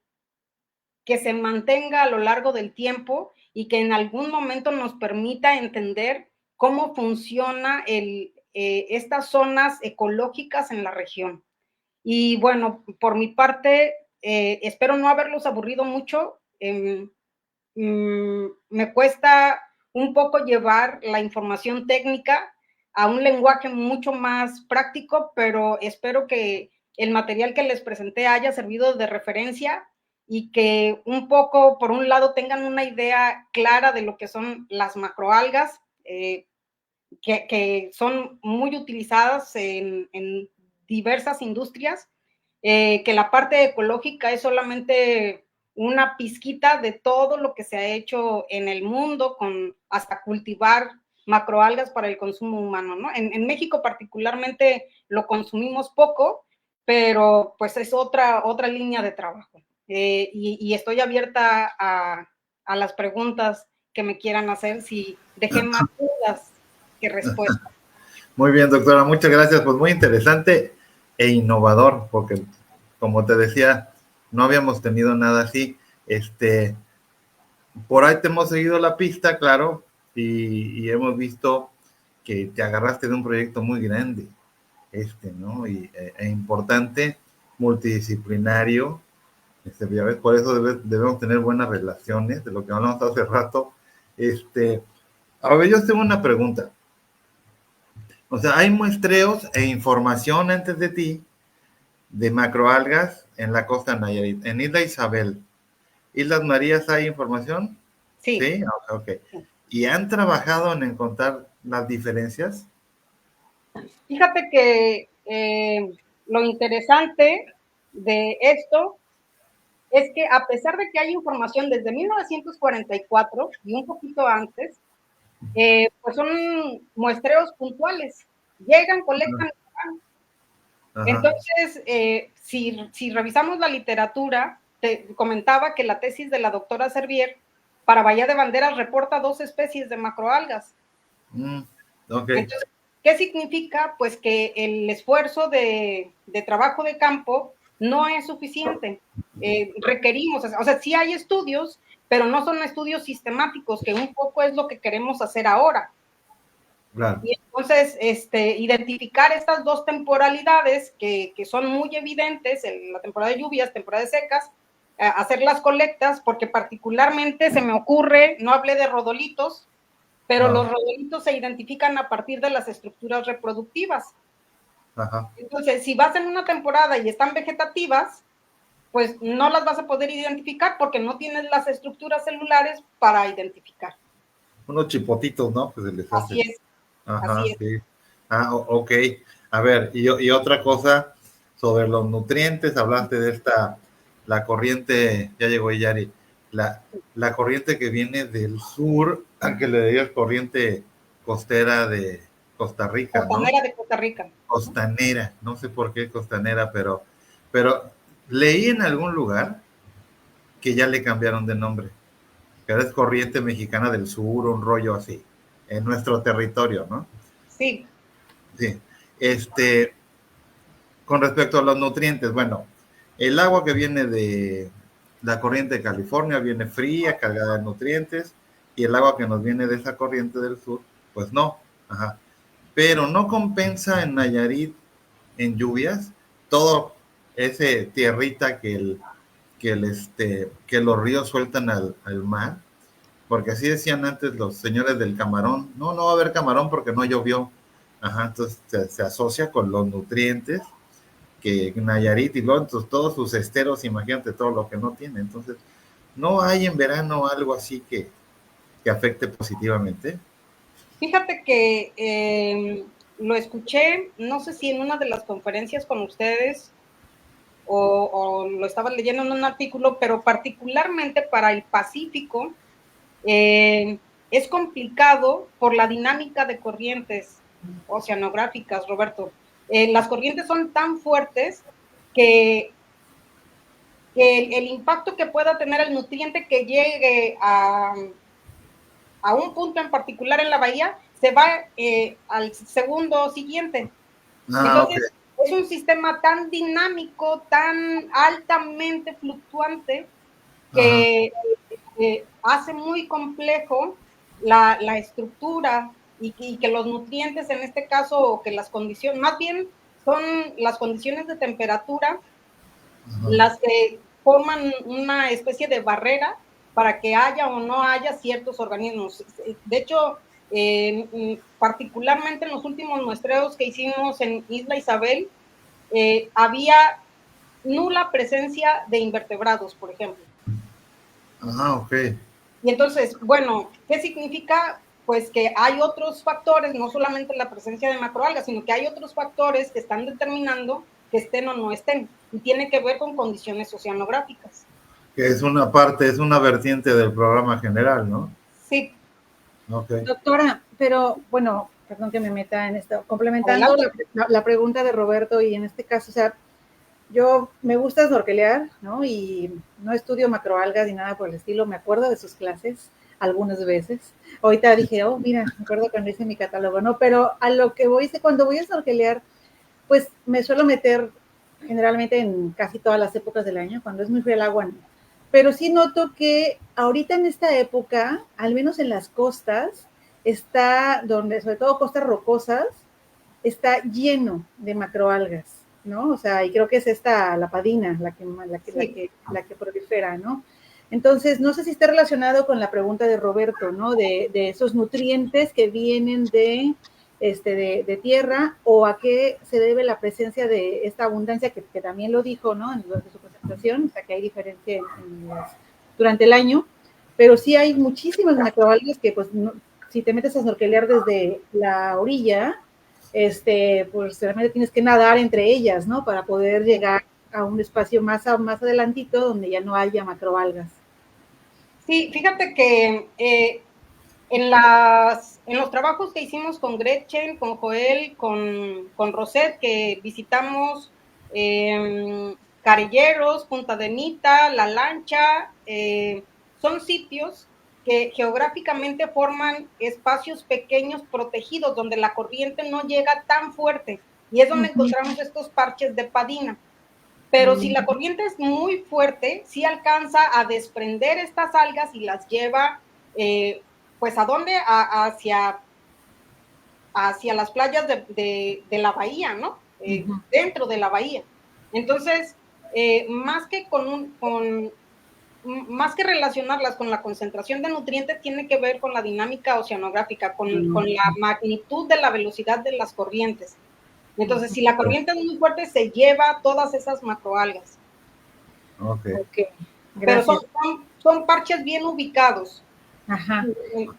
se mantenga a lo largo del tiempo y que en algún momento nos permita entender cómo funciona estas zonas ecológicas en la región. Y bueno, por mi parte, espero no haberlos aburrido mucho. Me cuesta un poco llevar la información técnica a un lenguaje mucho más práctico, pero espero que el material que les presenté haya servido de referencia y que un poco, por un lado, tengan una idea clara de lo que son las macroalgas, que son muy utilizadas en diversas industrias, que la parte ecológica es solamente una pizquita de todo lo que se ha hecho en el mundo, con hasta cultivar macroalgas para el consumo humano, ¿no? En México particularmente lo consumimos poco, pero pues es otra línea de trabajo. Y estoy abierta a las preguntas que me quieran hacer, si dejé más dudas que respuestas. Muy bien, doctora, muchas gracias. Pues muy interesante e innovador, porque como te decía, no habíamos tenido nada así. Por ahí te hemos seguido la pista, claro, y hemos visto que te agarraste de un proyecto muy grande, ¿no? E importante, multidisciplinario. Ya ves, por eso debemos tener buenas relaciones, de lo que hablamos hace rato. A ver, yo tengo una pregunta. O sea, hay muestreos e información antes de ti de macroalgas en la costa de Nayarit, en Isla Isabel. ¿Islas Marías hay información? Sí. Sí, ok. ¿Y han trabajado en encontrar las diferencias? Fíjate que lo interesante de esto es que a pesar de que hay información desde 1944 y un poquito antes, pues son muestreos puntuales. Llegan, colectan. Ajá. Entonces, si revisamos la literatura, te comentaba que la tesis de la doctora Servier para Bahía de Banderas reporta 2 especies de macroalgas. Okay. Entonces, ¿qué significa? Pues que el esfuerzo de trabajo de campo no es suficiente. Requerimos, o sea, sí hay estudios, pero no son estudios sistemáticos, que un poco es lo que queremos hacer ahora. Claro. Y entonces, identificar estas 2 temporalidades que son muy evidentes, la temporada de lluvias, temporada de secas, hacer las colectas, porque particularmente se me ocurre, no hablé de rodolitos, pero los rodolitos se identifican a partir de las estructuras reproductivas. Ajá. Entonces, si vas en una temporada y están vegetativas, pues no las vas a poder identificar porque no tienes las estructuras celulares para identificar. Unos chipotitos, ¿no? Pues se les hace. Así es. Ajá, así es. Sí. Ok. A ver, y otra cosa sobre los nutrientes, hablaste de la corriente, ya llegó Yari, la corriente que viene del sur, que le digas corriente costera de Costa Rica, Costanera, ¿no? de Costa Rica. Costanera, no sé por qué costanera, pero leí en algún lugar que ya le cambiaron de nombre, que ahora es corriente mexicana del sur, un rollo así, en nuestro territorio, ¿no? Sí. Sí. Con respecto a los nutrientes, bueno, el agua que viene de la corriente de California viene fría, cargada de nutrientes, y el agua que nos viene de esa corriente del sur, pues no. Ajá. Pero no compensa en Nayarit, en lluvias, todo ese tierrita que los ríos sueltan al mar, porque así decían antes los señores del camarón, no va a haber camarón porque no llovió. Ajá, entonces se asocia con los nutrientes que Nayarit y luego entonces, todos sus esteros, imagínate todo lo que no tiene. Entonces, ¿No hay en verano algo así que afecte positivamente? Fíjate que lo escuché, no sé si en una de las conferencias con ustedes o lo estaba leyendo en un artículo, pero particularmente para el Pacífico es complicado por la dinámica de corrientes oceanográficas, Roberto. Las corrientes son tan fuertes que, el impacto que pueda tener el nutriente que llegue a un punto en particular en la bahía se va al segundo siguiente. Ah, ok. Entonces, es un sistema tan dinámico, tan altamente fluctuante, Ajá. que hace muy complejo la estructura y que los nutrientes, en este caso, o que las condiciones, más bien son las condiciones de temperatura Ajá. las que forman una especie de barrera para que haya o no haya ciertos organismos. De hecho, particularmente en los últimos muestreos que hicimos en Isla Isabel, había nula presencia de invertebrados, por ejemplo. Ah, ok. Y entonces, bueno, ¿qué significa? Pues que hay otros factores, no solamente la presencia de macroalgas, sino que hay otros factores que están determinando que estén o no estén, y tiene que ver con condiciones oceanográficas. Que es una parte, es una vertiente del programa general, ¿no? Sí, Ok. Doctora, pero bueno, perdón que me meta en esto, complementando adelante. la pregunta de Roberto y en este caso, o sea, yo me gusta snorkelear, ¿no? Y no estudio macroalgas ni nada por el estilo, me acuerdo de sus clases algunas veces. Ahorita dije, oh, mira, me acuerdo cuando hice mi catálogo, ¿no? Pero a lo que voy, cuando voy a snorkelear, pues me suelo meter generalmente en casi todas las épocas del año, cuando es muy fría el agua, no. Pero sí noto que ahorita en esta época, al menos en las costas, está, donde, sobre todo costas rocosas, está lleno de macroalgas, ¿no? O sea, y creo que es esta, la padina, Sí. la que prolifera, ¿no? Entonces, no sé si está relacionado con la pregunta de Roberto, ¿no? De esos nutrientes que vienen de tierra, o a qué se debe la presencia de esta abundancia que también lo dijo, ¿no? Durante su presentación, o sea, que hay diferencia durante el año, pero sí hay muchísimas macroalgas que, pues, no, si te metes a snorkelear desde la orilla, pues realmente tienes que nadar entre ellas, ¿no? Para poder llegar a un espacio más adelantito donde ya no haya macroalgas. Sí, fíjate que en los trabajos que hicimos con Gretchen, con Joel, con Rosette, que visitamos Carilleros, Punta de Nita, La Lancha, son sitios que geográficamente forman espacios pequeños protegidos donde la corriente no llega tan fuerte, y es donde encontramos estos parches de padina. Pero si la corriente es muy fuerte, sí alcanza a desprender estas algas y las lleva, pues, ¿a dónde? Hacia las playas de la bahía, ¿no? Dentro de la bahía. Entonces, más que más que relacionarlas con la concentración de nutrientes, tiene que ver con la dinámica oceanográfica, con la magnitud de la velocidad de las corrientes. Entonces, si la corriente es muy fuerte, se lleva todas esas macroalgas. Ok. Ok, Pero gracias. son parches bien ubicados. Ajá.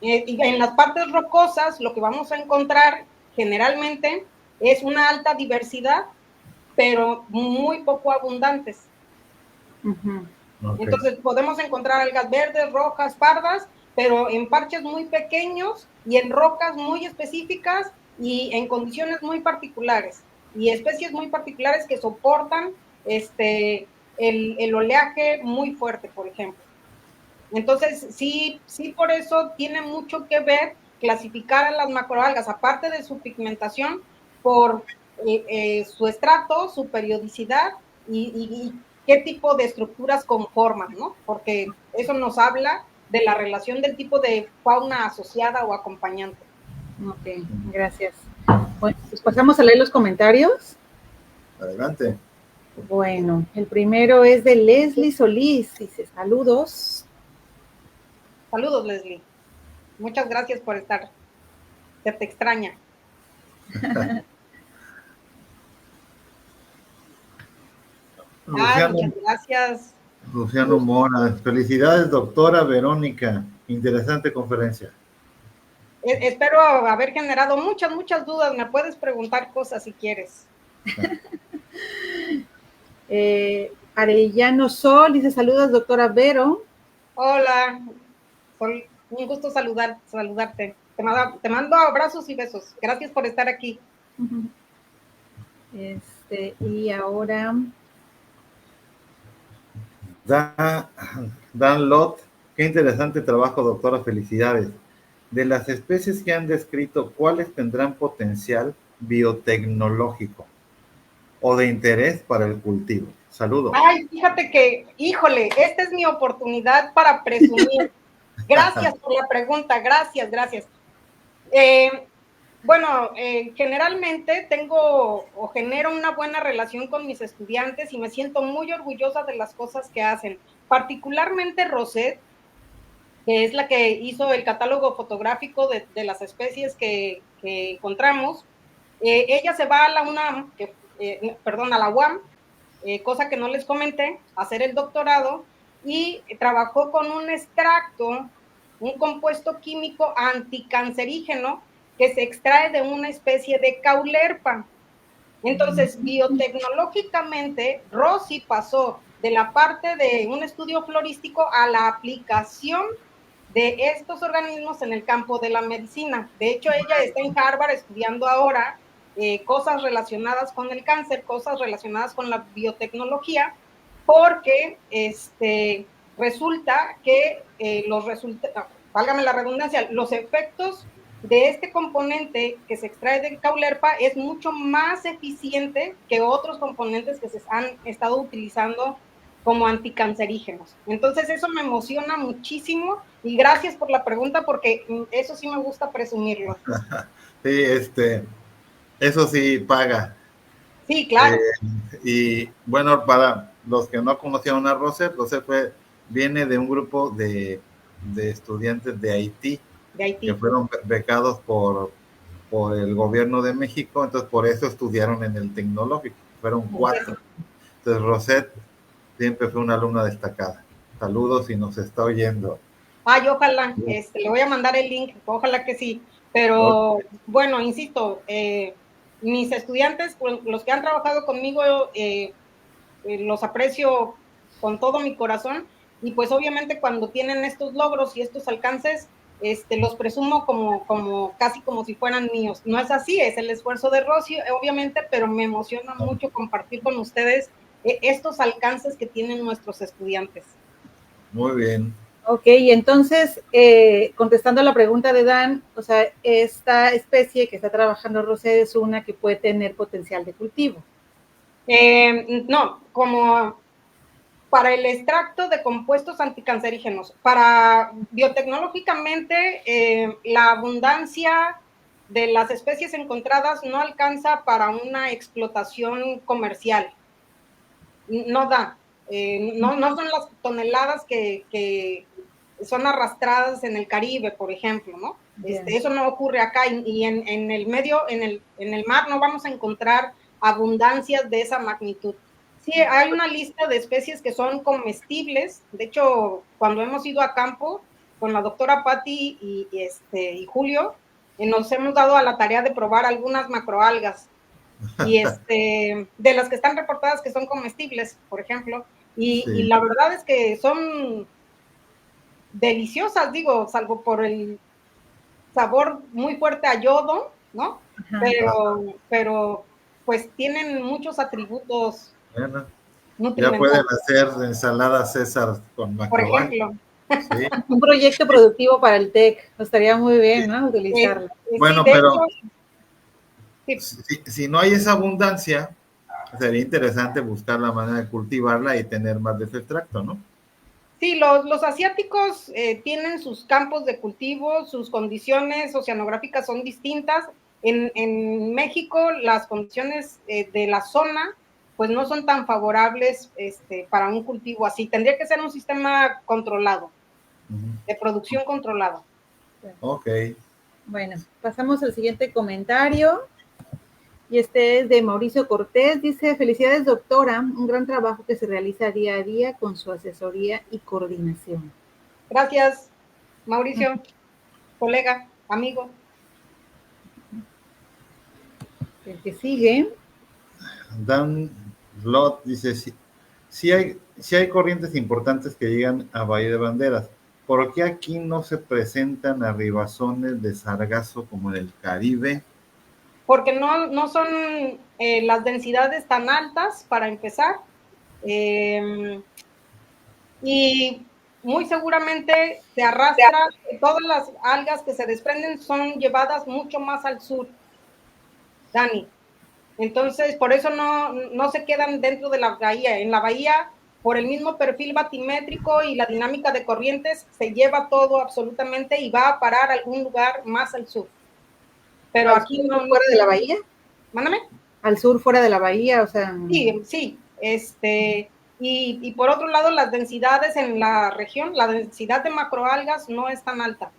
Y en las partes rocosas, lo que vamos a encontrar generalmente es una alta diversidad, pero muy poco abundantes. Ok. Entonces, podemos encontrar algas verdes, rojas, pardas, pero en parches muy pequeños y en rocas muy específicas y en condiciones muy particulares, y especies muy particulares que soportan el oleaje muy fuerte, por ejemplo. Entonces, sí, sí, por eso tiene mucho que ver clasificar a las macroalgas, aparte de su pigmentación, por su estrato, su periodicidad y qué tipo de estructuras conforman, ¿no? Porque eso nos habla de la relación del tipo de fauna asociada o acompañante. Ok, gracias. Bueno, pues pasamos a leer los comentarios. Adelante. Bueno, el primero es de Leslie Solís. Dice, saludos. Saludos, Leslie. Muchas gracias por estar. Se te extraña. Ay, Luciano, muchas gracias. Luciano Mora, felicidades, doctora Verónica. Interesante conferencia. Espero haber generado muchas dudas. Me puedes preguntar cosas si quieres. Arellano Sol dice: saludos, doctora Vero. Hola, Sol, un gusto saludarte. Te mando abrazos y besos. Gracias por estar aquí. Y ahora Dan Lot, qué interesante trabajo, doctora, felicidades. De las especies que han descrito, ¿cuáles tendrán potencial biotecnológico o de interés para el cultivo? Saludos. Ay, fíjate que, híjole, esta es mi oportunidad para presumir. Gracias por la pregunta, gracias. Bueno, generalmente tengo o genero una buena relación con mis estudiantes y me siento muy orgullosa de las cosas que hacen. Particularmente Rosette, que es la que hizo el catálogo fotográfico de las especies que encontramos. Ella se va a la UNAM, a la UAM, cosa que no les comenté, a hacer el doctorado, y trabajó con un extracto, un compuesto químico anticancerígeno que se extrae de una especie de caulerpa. Entonces, biotecnológicamente, Rosy pasó de la parte de un estudio florístico a la aplicación de estos organismos en el campo de la medicina. De hecho, ella está en Harvard estudiando ahora cosas relacionadas con el cáncer, cosas relacionadas con la biotecnología, porque resulta que válgame la redundancia, los efectos de este componente que se extrae del caulerpa es mucho más eficiente que otros componentes que se han estado utilizando como anticancerígenos. Entonces eso me emociona muchísimo y gracias por la pregunta porque eso sí me gusta presumirlo. Sí, eso sí paga. Sí, claro. Y bueno, para los que no conocían a Rosette viene de un grupo de estudiantes de Haití, que fueron becados por el gobierno de México, entonces por eso estudiaron en el tecnológico, fueron 4. Entonces Rosette siempre fue una alumna destacada. Saludos si nos está oyendo. Ay, ojalá, le voy a mandar el link, ojalá que sí, pero bueno, insisto, mis estudiantes, los que han trabajado conmigo, los aprecio con todo mi corazón y pues obviamente cuando tienen estos logros y estos alcances, los presumo casi como si fueran míos. No es así, es el esfuerzo de Rosy, obviamente, pero me emociona mucho compartir con ustedes estos alcances que tienen nuestros estudiantes. Muy bien. Ok, entonces, contestando a la pregunta de Dan, o sea, esta especie que está trabajando Rosette es una que puede tener potencial de cultivo. No, como para el extracto de compuestos anticancerígenos. Para biotecnológicamente, la abundancia de las especies encontradas no alcanza para una explotación comercial. No da. No son las toneladas que son arrastradas en el Caribe, por ejemplo, ¿no? Eso no ocurre acá y en el medio, en el mar no vamos a encontrar abundancias de esa magnitud. Sí, hay una lista de especies que son comestibles. De hecho, cuando hemos ido a campo con la doctora Patti y Julio, nos hemos dado a la tarea de probar algunas macroalgas y de las que están reportadas que son comestibles, por ejemplo, y la verdad es que son deliciosas, digo, salvo por el sabor muy fuerte a yodo, ¿no? Pero pues tienen muchos atributos. Bueno, ya pueden hacer ensalada César con macroalgas. Por ejemplo. Sí. Un proyecto productivo para el TEC, estaría muy bien, ¿no? Utilizarlo. Bueno, pero si no hay esa abundancia, sería interesante buscar la manera de cultivarla y tener más de ese extracto, ¿no? Sí, los asiáticos tienen sus campos de cultivo, sus condiciones oceanográficas son distintas. En México las condiciones de la zona pues no son tan favorables para un cultivo así. Tendría que ser un sistema controlado, de producción controlado. Ok. Bueno, pasamos al siguiente comentario. Y este es de Mauricio Cortés, dice, felicidades doctora, un gran trabajo que se realiza día a día con su asesoría y coordinación. Gracias, Mauricio, colega, amigo. El que sigue. Dan Lot dice, sí hay corrientes importantes que llegan a Bahía de Banderas. ¿Por qué aquí no se presentan arribazones de sargazo como en el Caribe? Porque no son las densidades tan altas para empezar. Y muy seguramente se arrastra, todas las algas que se desprenden son llevadas mucho más al sur, Dani. Entonces, por eso no se quedan dentro de la bahía. En la bahía, por el mismo perfil batimétrico y la dinámica de corrientes, se lleva todo absolutamente y va a parar a algún lugar más al sur. Pero aquí no. ¿Fuera de la bahía? Mándame. Al sur, fuera de la bahía, o sea. Sí. Y por otro lado, las densidades en la región, la densidad de macroalgas no es tan alta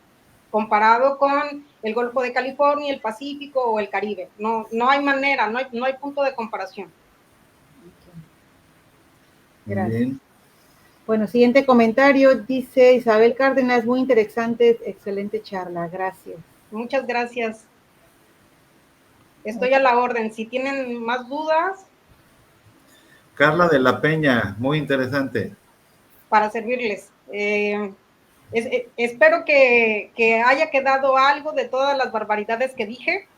comparado con el Golfo de California, el Pacífico o el Caribe. No hay manera, no hay punto de comparación. Gracias. Bien. Bueno, siguiente comentario, dice Isabel Cárdenas, muy interesante, excelente charla, gracias. Muchas gracias. Estoy a la orden. Si tienen más dudas. Carla de la Peña, muy interesante. Para servirles. Espero que haya quedado algo de todas las barbaridades que dije.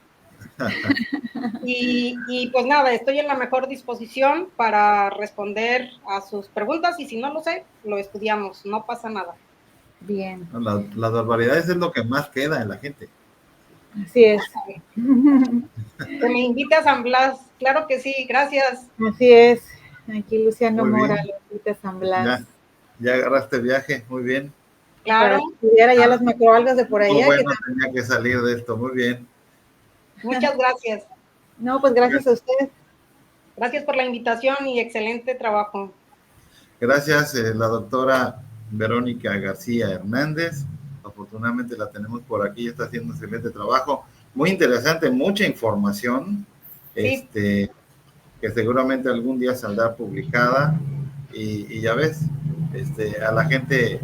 Y pues nada, estoy en la mejor disposición para responder a sus preguntas y si no lo sé, lo estudiamos, no pasa nada. Bien. Las barbaridades es lo que más queda en la gente. Así es. Que me invite a San Blas, claro que sí, gracias. Así es. Aquí Luciano Mora lo invita a San Blas. Ya agarraste viaje, muy bien. Claro. Para estudiar allá las macroalgas de por allá. Bueno, tenía que salir de esto, muy bien. Muchas gracias. No, pues gracias a usted. Gracias por la invitación y excelente trabajo. Gracias, la doctora Verónica García Hernández. Afortunadamente la tenemos por aquí, está haciendo un excelente trabajo. Muy interesante, mucha información, sí. Que seguramente algún día saldrá publicada. Y ya ves, a la gente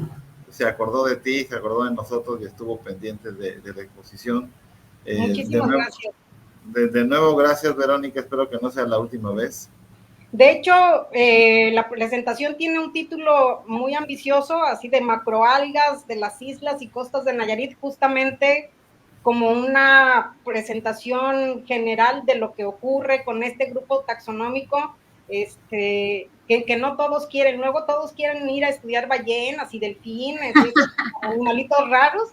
se acordó de ti, se acordó de nosotros y estuvo pendiente de la exposición. Muchísimas gracias. De nuevo, gracias, Verónica, espero que no sea la última vez. De hecho, la presentación tiene un título muy ambicioso, así de macroalgas de las islas y costas de Nayarit, justamente como una presentación general de lo que ocurre con este grupo taxonómico, que no todos quieren. Luego todos quieren ir a estudiar ballenas y delfines, animalitos raros,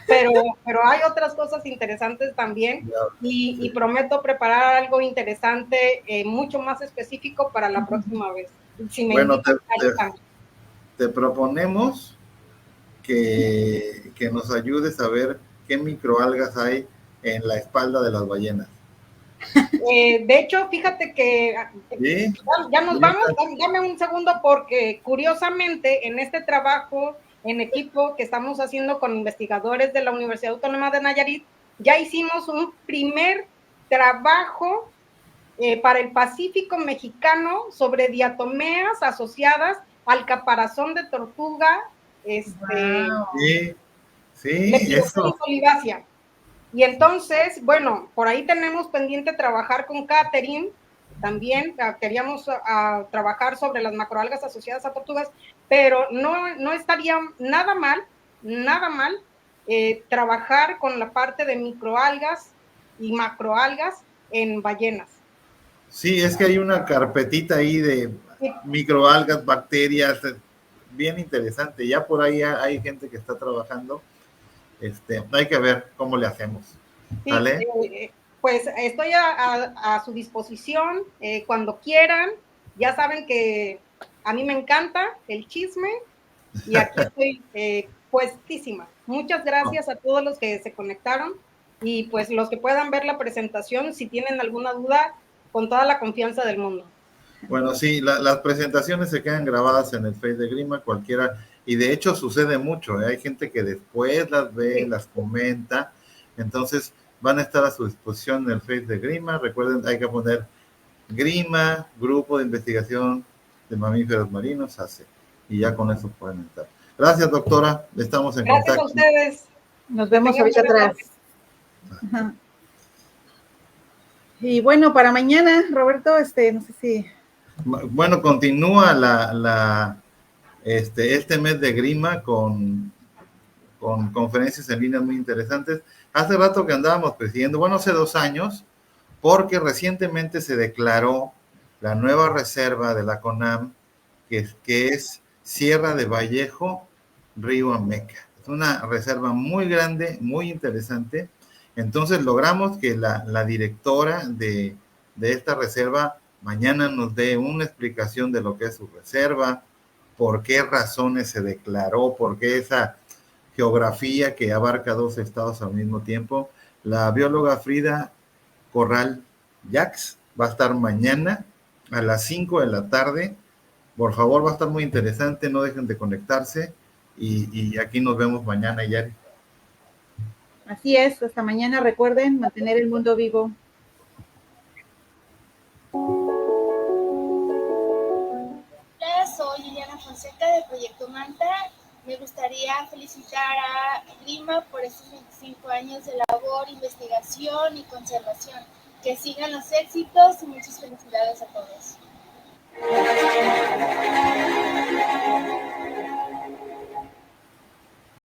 pero hay otras cosas interesantes también y prometo preparar algo interesante, mucho más específico para la próxima vez. Si me bueno, te proponemos que nos ayudes a ver qué microalgas hay en la espalda de las ballenas. De hecho, fíjate que ¿sí? Ya nos vamos, dame un segundo porque curiosamente en este trabajo en equipo que estamos haciendo con investigadores de la Universidad Autónoma de Nayarit, ya hicimos un primer trabajo para el Pacífico mexicano sobre diatomeas asociadas al caparazón de tortuga, Lepidopteris. Y entonces, bueno, por ahí tenemos pendiente trabajar con Catherine, también queríamos trabajar sobre las macroalgas asociadas a tortugas, pero no estaría nada mal trabajar con la parte de microalgas y macroalgas en ballenas. Sí, es que hay una carpetita ahí de microalgas, bacterias, bien interesante. Ya por ahí hay gente que está trabajando. Hay que ver cómo le hacemos. Sí, ¿vale? Pues estoy a su disposición cuando quieran. Ya saben que a mí me encanta el chisme y aquí estoy puestísima. Muchas gracias a todos los que se conectaron y pues los que puedan ver la presentación, si tienen alguna duda, con toda la confianza del mundo. Bueno, sí, las presentaciones se quedan grabadas en el Face de Grima, cualquiera, y de hecho sucede mucho, hay gente que después las ve, las comenta, entonces van a estar a su disposición en el Face de Grima. Recuerden, hay que poner Grima, Grupo de Investigación de Mamíferos Marinos, ACE, y ya con eso pueden entrar. Gracias, doctora, estamos en Gracias contacto. a ustedes. Nos vemos Tengan ahorita buenas atrás. Ajá. Y bueno, para mañana, Roberto, no sé si... Bueno, continúa este mes de Grima con conferencias en línea muy interesantes. Hace rato que andábamos presidiendo, bueno, hace 2 años, porque recientemente se declaró la nueva reserva de la CONAM, que es Sierra de Vallejo, Río Ameca. Es una reserva muy grande, muy interesante. Entonces logramos que la directora de esta reserva mañana nos dé una explicación de lo que es su reserva, por qué razones se declaró, por qué esa geografía que abarca 2 estados al mismo tiempo. La bióloga Frida Corral Jax va a estar mañana a las 5 de la tarde. Por favor, va a estar muy interesante, no dejen de conectarse y aquí nos vemos mañana, Yari. Así es, hasta mañana, recuerden mantener el mundo vivo. Hola, soy Liliana Fonseca de Proyecto Manta. Me gustaría felicitar a Grima por estos 25 años de labor, investigación y conservación. Que sigan los éxitos y muchas felicidades a todos.